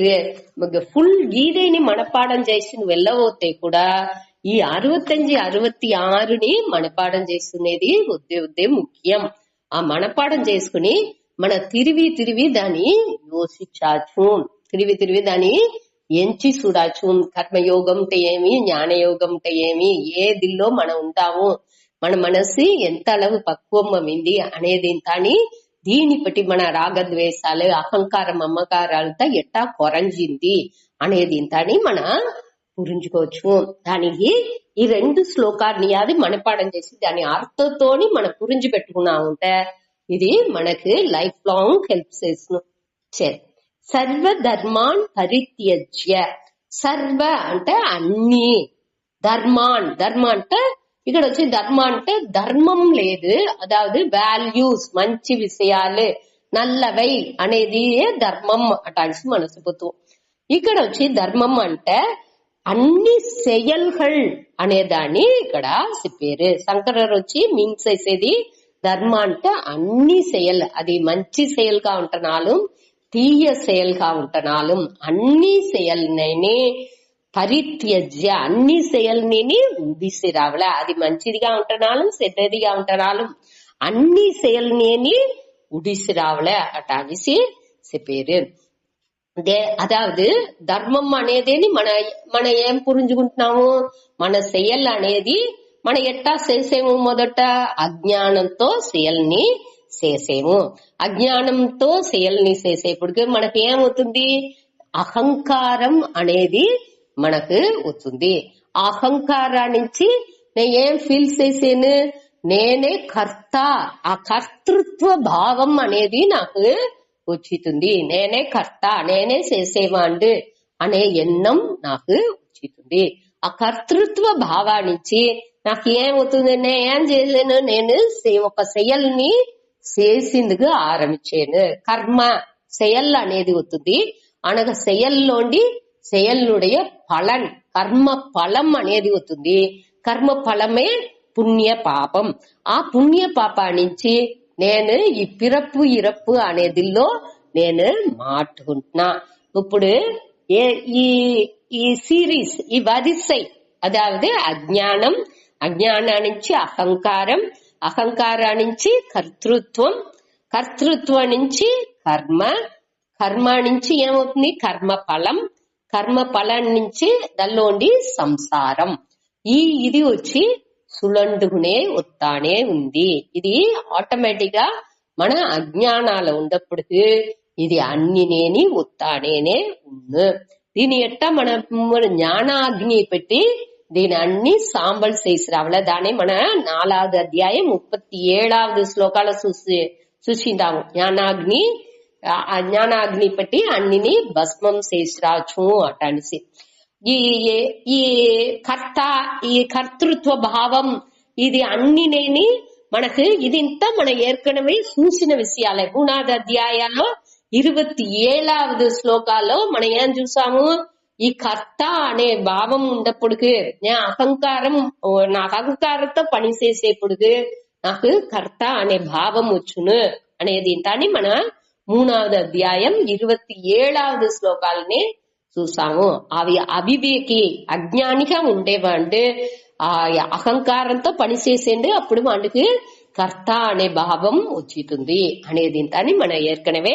ఫుల్ గీదేని మనపాఠం చేసి నువ్వు వెళ్ళబోతే కూడా ఈ 65, 66ని మనపాఠం చేస్తున్నది ఉద్దే ముఖ్యం. ఆ మనపాఠం చేసుకుని మన తిరివి దాన్ని యోచించాచు, తిరివి దాన్ని ఎంచి చూడాచు. కర్మయోగం అంటే ఏమి, జ్ఞానయోగం అంటే ఏమి, ఏ దిల్లో మనం ఉంటాము, మన మనసు ఎంత అలవు పక్వమైంది అనేది తాని దీని బట్టి మన రాగద్వేషాలు అహంకారం మమకారాలతో ఎట్టా కొరంజింది అనేది తాని మన పురించుకోవచ్చు. దానికి ఈ 2 శ్లోకాన్ని అది మనపాఠం చేసి దాని అర్థంతోని మనం పురించి పెట్టుకున్నా ఉంటే ఇది మనకి లైఫ్ లాంగ్ హెల్ప్ చేస్తును. సర్వధర్మాన్ పరిత్యజ్య, సర్వ అంటే అన్ని ధర్మ అంటే ఇక్కడ వచ్చి ధర్మ అంటే ధర్మం లేదు, అదావదు వాల్యూస్ మంచి విషయాలు నల్లవై అనేది ధర్మం అటాల్సి మనసుపోతూ. ఇక్కడ వచ్చి ధర్మం అంటే అన్ని செயல்கள் అనేదాన్ని ఇక్కడ చెప్పారు. శంకరర్ వచ్చి మీన్స్ చేసేది ధర్మ అంటే అన్ని செயல், అది మంచి செயல்గా ఉంటనాலும் తీయ செயல்గా ఉంటనాலும் అన్ని செயல்ని పరిత్యజ్య, అన్ని செயల్ని విడిసిరావల, అది మంచిదిగా ఉంటనాலும் చెడ్డదిగా ఉంటనాலும் అన్ని செயల్ని ఉడిసిరావల అటాగిసి చెప్పారు. అదావదు ధర్మం అనేదేని మన ఏం పురించుకుంటున్నాము, మన செயల్ అనేది మనం ఎట్టా చేసేము, మొదట అజ్ఞానంతో செயల్ని చేసేము. అజ్ఞానంతో செயల్ని చేసేప్పటికి మనకి ఏమవుతుంది, అహంకారం అనేది మనకు వస్తుంది. ఆ అహంకారానికి నేను ఏం ఫీల్ చేసాను, నేనే కర్త, ఆ కర్తృత్వ భావం అనేది నాకు వచ్చింది. నేనే కర్త, నేనే చేసేవాండు అనే ఎన్నం నాకు వచ్చింది. ఆ కర్తృత్వ భావానికి నాకు ఏమవుతుంది, నేను ఏం చేసాను, నేను ఒక செயల్ని చేసిందుకు ఆరంభించాను. కర్మ செயల్ అనేది అవుతుంది. అనగా செயల్లోండి செயలుடைய పలన్, కర్మ ఫలం అనేది అవుతుంది. కర్మ ఫలమే పుణ్య పాపం. ఆ పుణ్య పాపానికి నేను ఈ పిరప్పు ఇరప్పు అనేదిలో నేను మాట్లాడుకుంటున్నా. ఇప్పుడు ఈ సిరీస్, ఈ వరిసై, అదావదు అజ్ఞానం, అజ్ఞానానికి అహంకారం, అహంకారానికి కర్తృత్వం, కర్తృత్వం నుంచి కర్మ, కర్మ నుంచి ఏమవుతుంది కర్మ ఫలం, కర్మ ఫలం నుంచి దానిలోండి సంసారం. ఇది వచ్చి సులండుకునే వస్తానే ఉంది. ఇది ఆటోమేటిక్ గా మన అజ్ఞానాలు ఉన్నప్పటికీ ఇది అన్ని నేని వస్తానే ఉంది. దీని ఎట్ట మన జ్ఞానాగ్ని పెట్టి దీని అన్ని సాంబల్ చేసి రావాల. దాన్ని మన 4వ అధ్యాయం 37వ శ్లోకాల చూసిందాము. జ్ఞానాగ్ని పెట్టి అన్నిని భస్మం చేసి రావచ్చు అటనిసి. ఈ కర్త, ఈ కర్తృత్వ భావం, ఇది అన్ని నేని మనకు ఇదింత మన ఏర్కనమే చూసిన విషయాలే. 3వ అధ్యాయంలో 27వ శ్లోకాల్లో మనం ఏం చూసాము, ఈ కర్త అనే భావం ఉన్నప్పటికీ నేను నాకు అహంకారంతో పని చేసేప్పటికి నాకు కర్త అనే భావం వచ్చును అనేది ఇంటాన్ని మన 3వ అధ్యాయం 27వ శ్లోకాలని చూసాము. అవి అవివేకి, అజ్ఞానిగా ఉండేవాంటే ఆ అహంకారంతో పనిచేసేండి, అప్పుడు వాడికి కర్త అనే భావం వచ్చింది అనేది ఇంతని మన ఏర్కనవే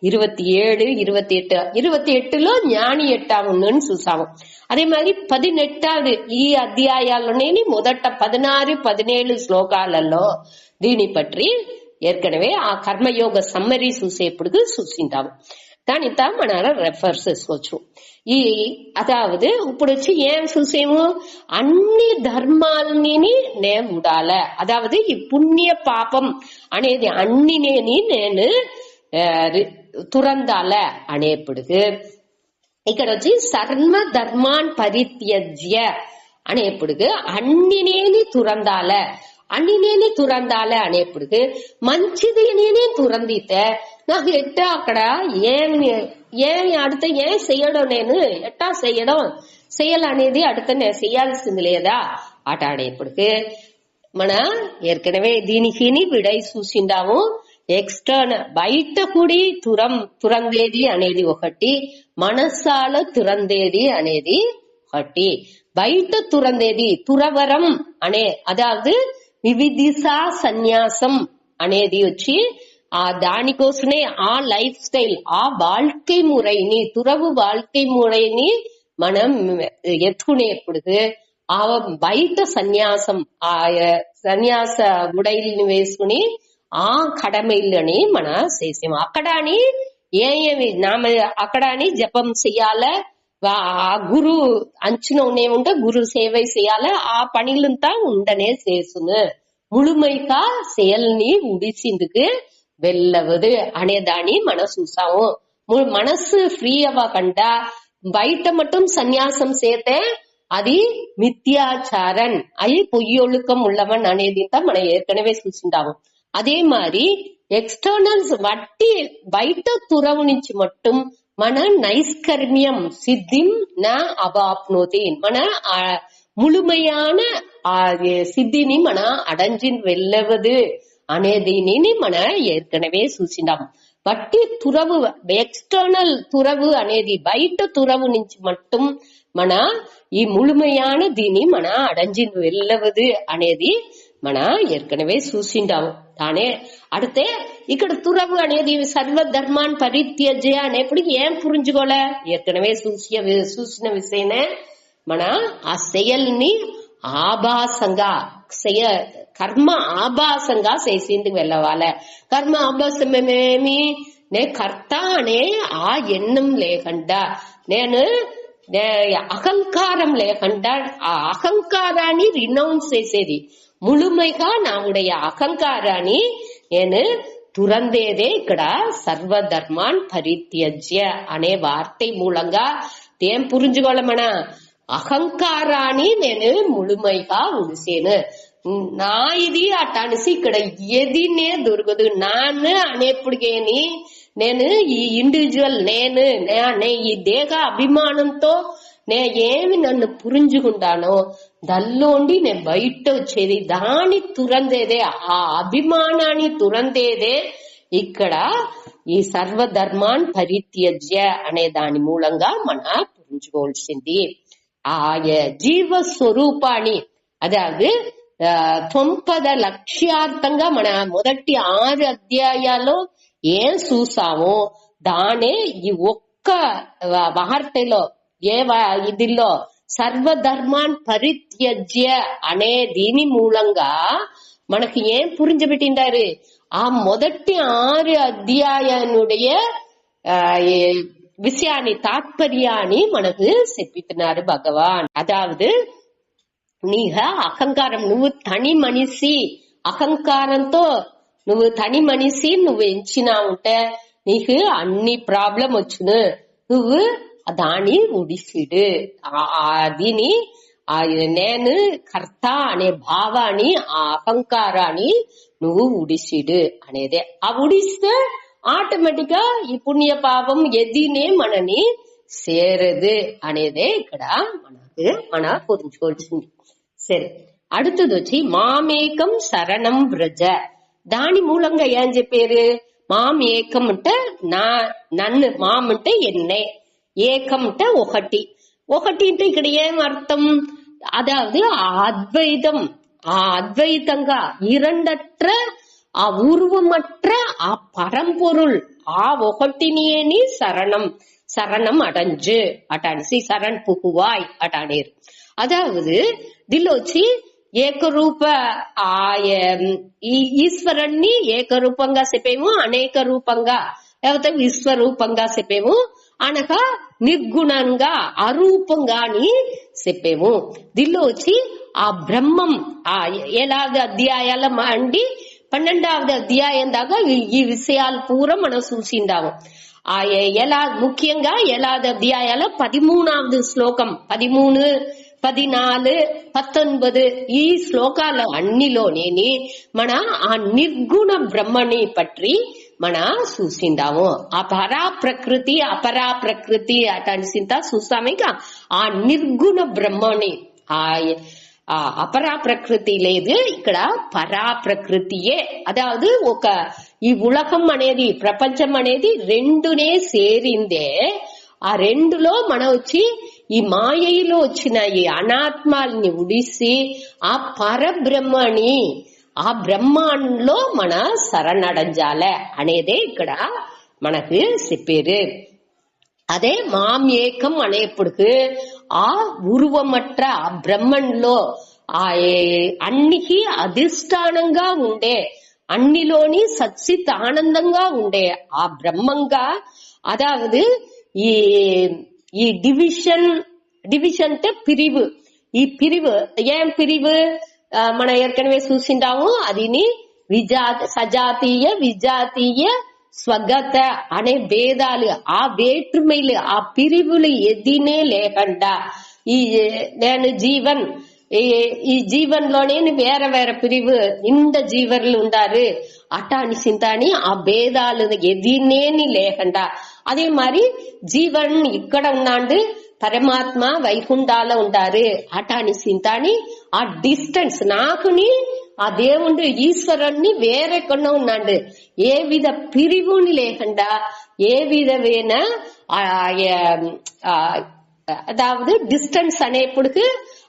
27, 28లో జ్ఞాని ఎట్టా ఉందని చూసాము. అదే మరి 18వ ఈ అధ్యాయాల్లోనే మొదట 16, 17 శ్లోకాలలో దీని పట్టి ఏర్కనవే ఆ కర్మయోగ సమ్మరీ చూసేప్పుడు చూసింటాము. దానితో మన రెఫర్ చేసుకోవచ్చు. అదావదు ఇప్పుడు వచ్చి ఏం చూసేము, అన్ని ధర్మాలని నేను ఉండాల, అదావదు ఈ పుణ్య పాపం అనేది అన్ని నేను తురందాల అనేప్పటికి ఇక్కడ వచ్చి సర్వ ధర్మాన్ పరిత్యజ్య అనేప్పటికి అన్ని నేని తురందాల, అన్ని నేని తురందాల అనేప్పటికి మంచిది నేనే తురందితే నాకు ఎట్టా అక్కడ ఏమి అడితే ఏం చెయ్యడం, నేను ఎట్టా చెయ్యడం చెయ్యాలనేది అడితే నేను చెయ్యాల్సింది లేదా అట అనేప్పటికి మన ఏర్కనవే దీనికి విడై చూసిండాము. ఎక్స్టర్నల్ బయట కూడి తురందేది అనేది ఒకటి, మనసాల తురందేది అనేది ఒకటి. బయట తురందేది తురవరం అనే అదావదు వివిధిసా సన్యాసం అనేది వచ్చి దానికోసమే ఆ లైఫ్ స్టైల్, ఆ வாழ்க்கை முறைని, துறவு வாழ்க்கை முறைని మనం ఎత్తుకునేప్పుడు ఆ బయట సన్యాసం, ఆ సన్యాస ఉడైల్ని వేసుకుని ఆ కడమైళ్ళని మన చేసాము. అక్కడని ఏమి అక్కడని జపం చెయ్యాల, ఆ గురు అంచున ఉండేముంటే గురు సేవై చేయాల, ఆ పనిలంతా ఉండనే చేస్తును. ముழுமைக்கா செயல்ని ఉడిసిందుకు వెళ్ళవదు అనేదాన్ని మనం చూసాము. మనసు ఫ్రీ అవ్వకుండా బయట మటుం సన్యాసం చేతే అది మిథ్యాచారన్ అయి పొయ్యొழுకం உள்ளவன் అనేది మనం ఏర్కనవే చూసిండాము. అదే మరి ఎక్స్టర్నల్స్ వట్టి బయట తురవు నుంచి మట్టుం మన నైష్కర్మ్యం సిద్ధిం నా అవాప్నోతి మన ముழுமையான సిద్ధిని మన అడంజి వెళ్ళవదు అనే దీనిని మన ఏర్కనవే చూసిండాము. వట్టి తురవు ఎక్స్టర్నల్ తురవు అనేది బయట తురవు నుంచి మట్టుం మన ఈ ముழுமையான దీని మన అడంజి వెళ్ళవదు అనేది మన ఏర్కనవే చూసిండాము. తానే అడితే ఇక్కడ తురవు అనేది సర్వధర్మాన్ పరిత్యజ్య అనేప్పుడు ఏం పురించుకోలే ఏర్కనవే చూసిన విషయనే మన ఆ செயల్ని ఆభాసంగా కర్మ ఆభాసంగా చేసేందుకు వెళ్ళవాలి. కర్మ ఆభాసమేమి నే కర్త అనే ఆ ఎన్నం లేకుండా నేను అహంకారం లేకుండా ఆ అహంకారాన్ని రినౌన్స్ చేసేది ముழுமைగా నావుடைய అహంకారాన్ని నేను తురందేదే ఇక్కడ సర్వధర్మాన్ పరిత్యజ్య అనే వార్త మూలంగా ఏం పురించుకోవాలమన అహంకారాన్ని నేను ముழுமைగా ఉడిసేను. నా ఇది అటనిసి ఇక్కడ ఎదినే దొరకదు. నాను అనేప్పటికేని నేను ఈ ఇండివిజువల్ నేను ఈ దేహ అభిమానంతో నే ఏమి నన్ను పురించుకుంటానో దల్లోండి నేను బయట వచ్చేది దాని తురందేదే ఆ అభిమానాన్ని తురందేదే ఇక్కడ ఈ సర్వధర్మాన్ పరిత్యజ్య అనే దాని మూలంగా మన పురించుకోవాల్సింది. ఆ జీవ స్వరూపాన్ని అదాவது 90 లక్ష్యార్థంగా మన మొదటి 6 అధ్యాయాల్లో ఏం చూసామో దానే ఈ ఒక్క వార్తలో ఇదిలో సర్వధర్మాన్ పరిత్యజ్య అనే దీని మూలంగా మనకి ఏం పురించబెట్టిండారు ఆ మొదటి 6 అధ్యాయానుடைய విషయాన్ని తాత్పర్యాన్ని మనకు చెప్పిస్తున్నారు భగవాన్. అదాவது నీహ అహంకారం నువ్వు తని మనిషి అహంకారంతో నువ్వు తని మనిషి నువ్వు ఎంచినా ఉంటే నీకు అన్ని ప్రాబ్లం వచ్చును. నువ్వు దాని ఉడిసిడు దీని నేను కర్త అనే భావాన్ని ఆ అహంకారాన్ని నువ్వు ఉడిసిడు అనేదే. ఆ ఉడిస్తే ఆటోమేటిక్ గా ఈ పుణ్య పాపం ఎదినే మనని సేరదు అనేదే ఇక్కడ మన పురించుకోవాల్సింది. సరే அடுத்தது వచ్చి మామేకం శరణం వ్రజ. దాని మూలంగా ఏం చెప్పారు మాం ఏకం అంటే నన్ను మాం అంటే ఎన్నే ఏకం అంటే ఒకటి అంటే ఇక్కడ ఏం అర్థం అదాவது అద్వైతం ఆ అద్వైతంగా இரண்டற்ற ఆ உருவமற்ற ఆ పరంపొరుள் ఆ ఒకటిని சரணம் அடைஞ்சு அட்டானிசி சரண் புகுவாய் அட்டானேர். அதாவது దీనిలో వచ్చి ఏకరూప ఈశ్వరుణ్ణి ఏకరూపంగా చెప్పేము అనేక రూపంగా లేకపోతే విశ్వరూపంగా చెప్పేము అనగా నిర్గుణంగా అరూపంగా అని చెప్పేము. దీనిలో వచ్చి ఆ బ్రహ్మం 7వ అధ్యాయాల అండి 12వ అధ్యాయం దాకా ఈ విషయాలు పూరా మనం చూసిందాము. ఎలా ముఖ్యంగా 7వ అధ్యాయాల 13వ శ్లోకం 13, 14, 19 ఈ శ్లోకాల అన్నిలోనేని మన ఆ నిర్గుణ బ్రహ్మని పట్టి మన చూసిందాము. ఆ పరా ప్రకృతి అపరా ప్రకృతి అటనిసింత చూస్తామేక ఆ నిర్గుణ బ్రహ్మని ఆ అపరా ప్రకృతి లేదు ఇక్కడ పరా ప్రకృతియే. అదాவது ఒక ఈ ఉలకం అనేది ప్రపంచం అనేది రెండునే సేరిందే. ఆ రెండులో మన వచ్చి ఈ మాయలో వచ్చిన ఈ అనాత్మాల్ని ఉడిసి ఆ పరబ్రహ్మని ఆ బ్రహ్మాంలో మన శరణడంజాలే అనేదే ఇక్కడ మనకు చెప్పారు. అదే మాం ఏకం అనేప్పుడు ఆ ఉరువమట్ర ఆ బ్రహ్మంలో ఆ అన్నికి అధిష్టానంగా ఉండే అన్నిలోని సచ్చిత్ ఆనందంగా ఉండే ఆ బ్రహ్మంగా అదాவது ఈ డివిజన్ అంటే పిరివు. ఈ పిరివు ఏం పిరివు మన ఏర్కనవే చూసిండాము. అదిని సజాతీయ విజాతీయ స్వగత అనే భేదాలు ఆ వేற்றுமைలు ఆ పిరివులు ఎదినే లేకుండా నేను జీవన్ ఈ జీవన్లోనే వేరే వేరే పిరివు ఇంత జీవర్లు ఉండారు అటాని సింతాని ఆ భేదాలు ఎదినేని లేకుండా అదే మరి జీవన్ ఇక్కడ ఉన్నాడు పరమాత్మ వైకుంఠాలో ఉంటారు అటాని సింతాని ఆ డిస్టెన్స్ నాకుని ఆ దేవుడు ఈశ్వరుణ్ణి వేరెక్కడో ఉన్నాడు ఏ విధ పిరివుని లేకుండా ఏ విధమైన அதாவது டிஸ்டன்ஸ் అనేప్పటికి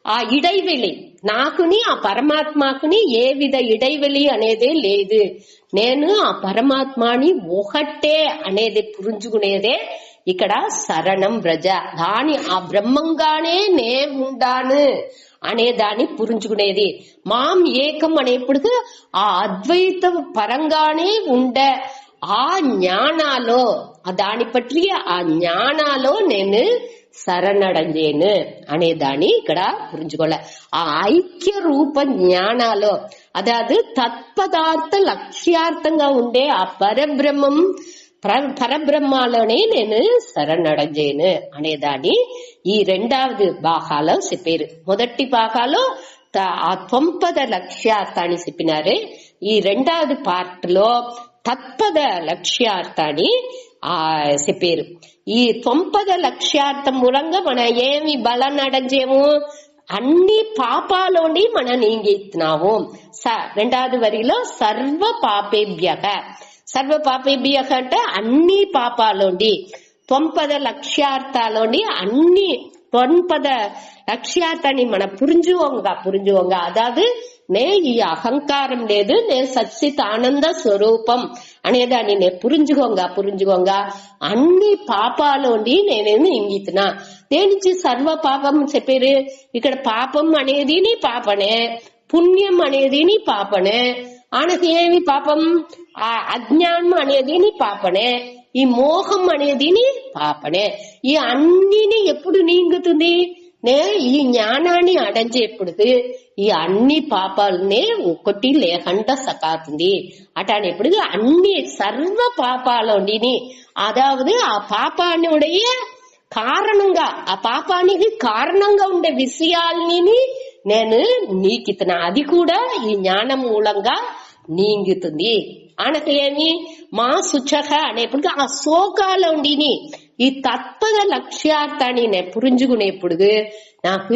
ఆ ఇడైవెళి నాకుని ఆ పరమాత్మకుని ఏ విధ ఇడైవెళి అనేదే లేదు నేను ఆ పరమాత్మని ఒకటే అనేది పురుంజుకునేదే ఇక్కడ శరణం వ్రజ దాని ఆ బ్రహ్మంగానే నే ఉండాను అనే దాన్ని పురుంజుకునేది మాం ఏకం అనేప్పటికి ఆ అద్వైత పరంగానే ఉండే ఆ జ్ఞానాలో దాని పట్ల ఆ జ్ఞానాలో నేను శరణడేను అనే దాన్ని ఇక్కడ పురించుకోలే ఆ ఐక్య రూప జ్ఞానాలో అదాదు తత్పదార్థ లక్ష్యార్థంగా ఉండే ఆ పరబ్రహ్మలోనే నేను శరణడేను అనే దాన్ని ఈ రెండవది భాగాలో చెప్పారు మొదటి భాగాలో ఆ 9 లక్ష్యార్థాన్ని చెప్పినారు ఈ రెండవది పార్ట్ లో తత్పద లక్ష్యార్థాన్ని చెప్పారు ఈ 9 లక్ష్యార్థం మూలంగా మనం ఏమి బలం అడగేము అన్ని పాపాలోని మనం నీంగిస్తున్నాము రెండవది వరిలో సర్వ పాపేభ్య అంటే అన్ని పాపాలోండి 9 లక్ష్యార్థాలోని అన్ని 9 లక్ష్యార్థాన్ని మన పురింజువంగా అదాదు నే ఈ అహంకారం లేదు నేను సచ్చిత్ ఆనంద స్వరూపం అనేదాన్ని నేను పురింజుగొంగా అన్ని పాపాలోండి నేనేమి ఇంగితున్నా దేనించి సర్వ పాపం చెప్పారు ఇక్కడ పాపం అనేది నీ పాపనే పుణ్యం అనేది నీ పాపనే ఆయనకి ఏమి పాపం ఆ అజ్ఞానం అనేది నీ పాపనే ఈ మోహం అనేది నీ పాపనే ఈ అన్నిని ఎప్పుడు నీంగుతుంది నే ఈ జ్ఞానాన్ని అడంచేప్పుడు ఈ అన్ని పాపాలనే ఒకటి లేకుండా సకాతుంది అటనేప్పుడు అన్ని సర్వ పాపాలని అదావదు ఆ పాపాన్నుடைய కారణంగా ఆ పాపానికి కారణంగా ఉండే విషయాల్ని నేను నీకితున్నా అది కూడా ఈ జ్ఞానం మూలంగా నీంగుతుంది ఆయనకి ఏమి మా శుచహ అనేప్పుడు ఆ శోకాలండిని ఈ తత్పద లక్ష్యార్థాన్ని నేను పురింజుకునేప్పుడు నాకు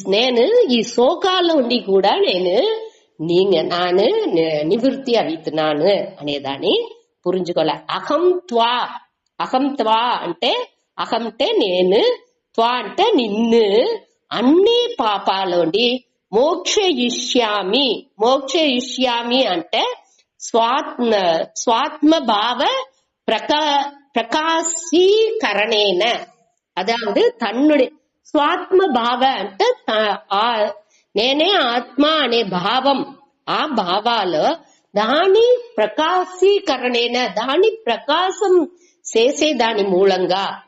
నేను ఈ శోకాల్లో ఉండి కూడా నేను నాను నివృత్తి అవుతున్నాను అనేదాన్ని పురించుకోలే అహం త్వా అంటే అహంటే నేను త్వా అంటే నిన్ను అన్ని పాపాలోండి మోక్షయిష్యామి అంటే స్వాత్మ భావ ప్రకాశీకరణేన అదావదు తన్నుడి స్వాత్మ భావ అంటే నేనే ఆత్మ అనే భావం ఆ భావాలు దాని ప్రకాశీకరణేన దాని ప్రకాశం చేసే దాని మూలంగా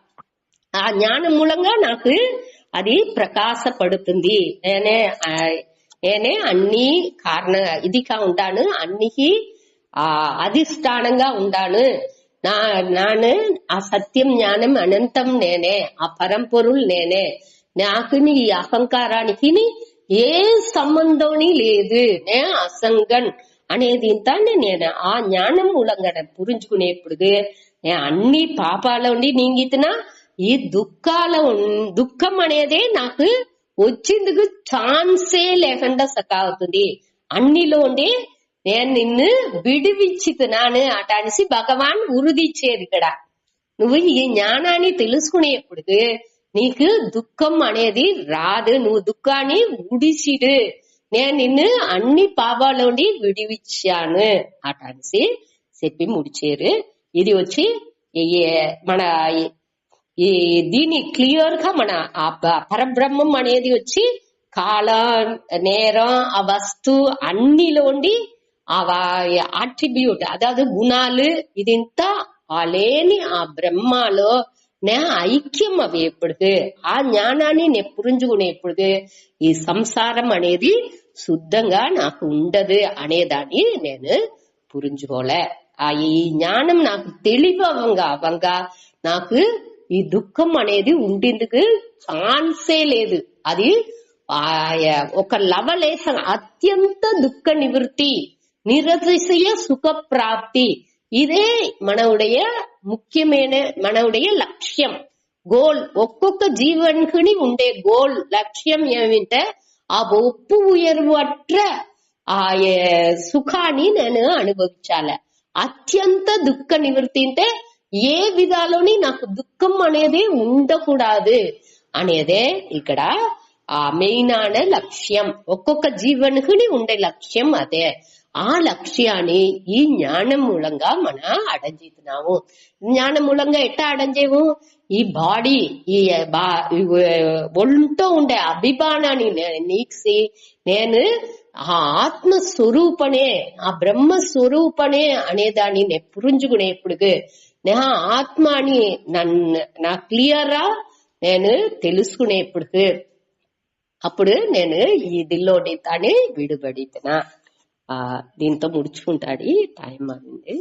ఆ జ్ఞానం మూలంగా నాకు అది ప్రకాశపడుతుంది నేనే అన్ని కారణ ఇదిగా ఉంటాను అన్నికి అధిష్టానంగా ఉంటాను నాను ఆ సత్యం జ్ఞానం అనంతం నేనే ఆ పరంపొరులు నేనే నాకు ఈ అహంకారానికి ఏ సంబంధం లేదు నే అసంగన్ అనేది ఇంతాన్ని నేను ఆ జ్ఞానం మూలంగా పురించుకునేప్పుడు నేను అన్ని పాపాలండి నీంగితున్నా ఈ దుఃఖం అనేదే నాకు వచ్చేందుకు ఛాన్సే లేకుండా సకావుతుంది అన్నిలోండి నేను నిన్ను విడివిచ్చితున్నాను అటానిసి భగవాన్ ఉరుదిచ్చేది ఇక్కడ నువ్వు ఈ జ్ఞానాన్ని తెలుసుకునేప్పుడు నీకు దుఃఖం అనేది రాదు నువ్వు దుఃఖాన్ని ఉడిసిడు నేను నిన్ను అన్ని పాపాలోండి విడివిచ్చాను అటానిసి చెప్పి ముడిచారు ఇది వచ్చి మన ఈ దీని క్లియర్ గా మన ఆ పరబ్రహ్మం అనేది వచ్చి కాలం నేరం ఆ వస్తు అన్నిలోండి అట్రిబ్యూట్ అదాదు గుణాలు ఇదింతా లేని ఆ బ్రహ్మలో నే ఐక్యం అవి ఎప్పుడు ఆ జ్ఞానాన్ని నేను పురించుకునేప్పుడు ఈ సంసారం అనేది శుద్ధంగా నాకు ఉండదు అనేదాన్ని నేను పురించుకోలే ఈ జ్ఞానం నాకు తెలివంగా నాకు ఈ దుఃఖం అనేది ఉండేందుకు ఛాన్సే లేదు. అది ఒక లవలేశం అత్యంత దుఃఖ నివృత్తి, నిరతిశయ సుఖ ప్రాప్తి. ఇదే మనవుடைய ముఖ్యమైన మనవుடைய లక్ష్యం, గోల్. ఒక్కొక్క జీవనికి ఉండే గోల్ లక్ష్యం ఏమిటంటే ఆ ఒప్పు ఉయర్వట్ర ఆ సుఖాన్ని నేను అనుభవించాలి. అత్యంత దుఃఖ నివృత్తి అంటే ఏ విధాలోని నాకు దుఃఖం అనేది ఉండకూడదు అనేదే ఇక్కడ ఆ మెయిన్ అనే లక్ష్యం. ఒక్కొక్క జీవనికి ఉండే లక్ష్యం అదే. ఆ లక్ష్యాన్ని ఈ జ్ఞానం మూలంగా మనం అడంజేతున్నాము. జ్ఞానం మూలంగా ఎట్టా అడంజేవు? ఈ బాడీ ఈ ఒంటో ఉండే అభిమానాన్ని నీక్సి నేను ఆ ఆత్మ స్వరూపనే, ఆ బ్రహ్మ స్వరూపనే అనేదాన్ని నేను పురించుకునేప్పుడు నా ఆత్మ అని నా క్లియరా నేను తెలుసుకునేప్పుడు అప్పుడు నేను ఇదిలోని తానే విడుబడితనా. దీంతో ముడుచుకుంటాడు. టైం అయింది.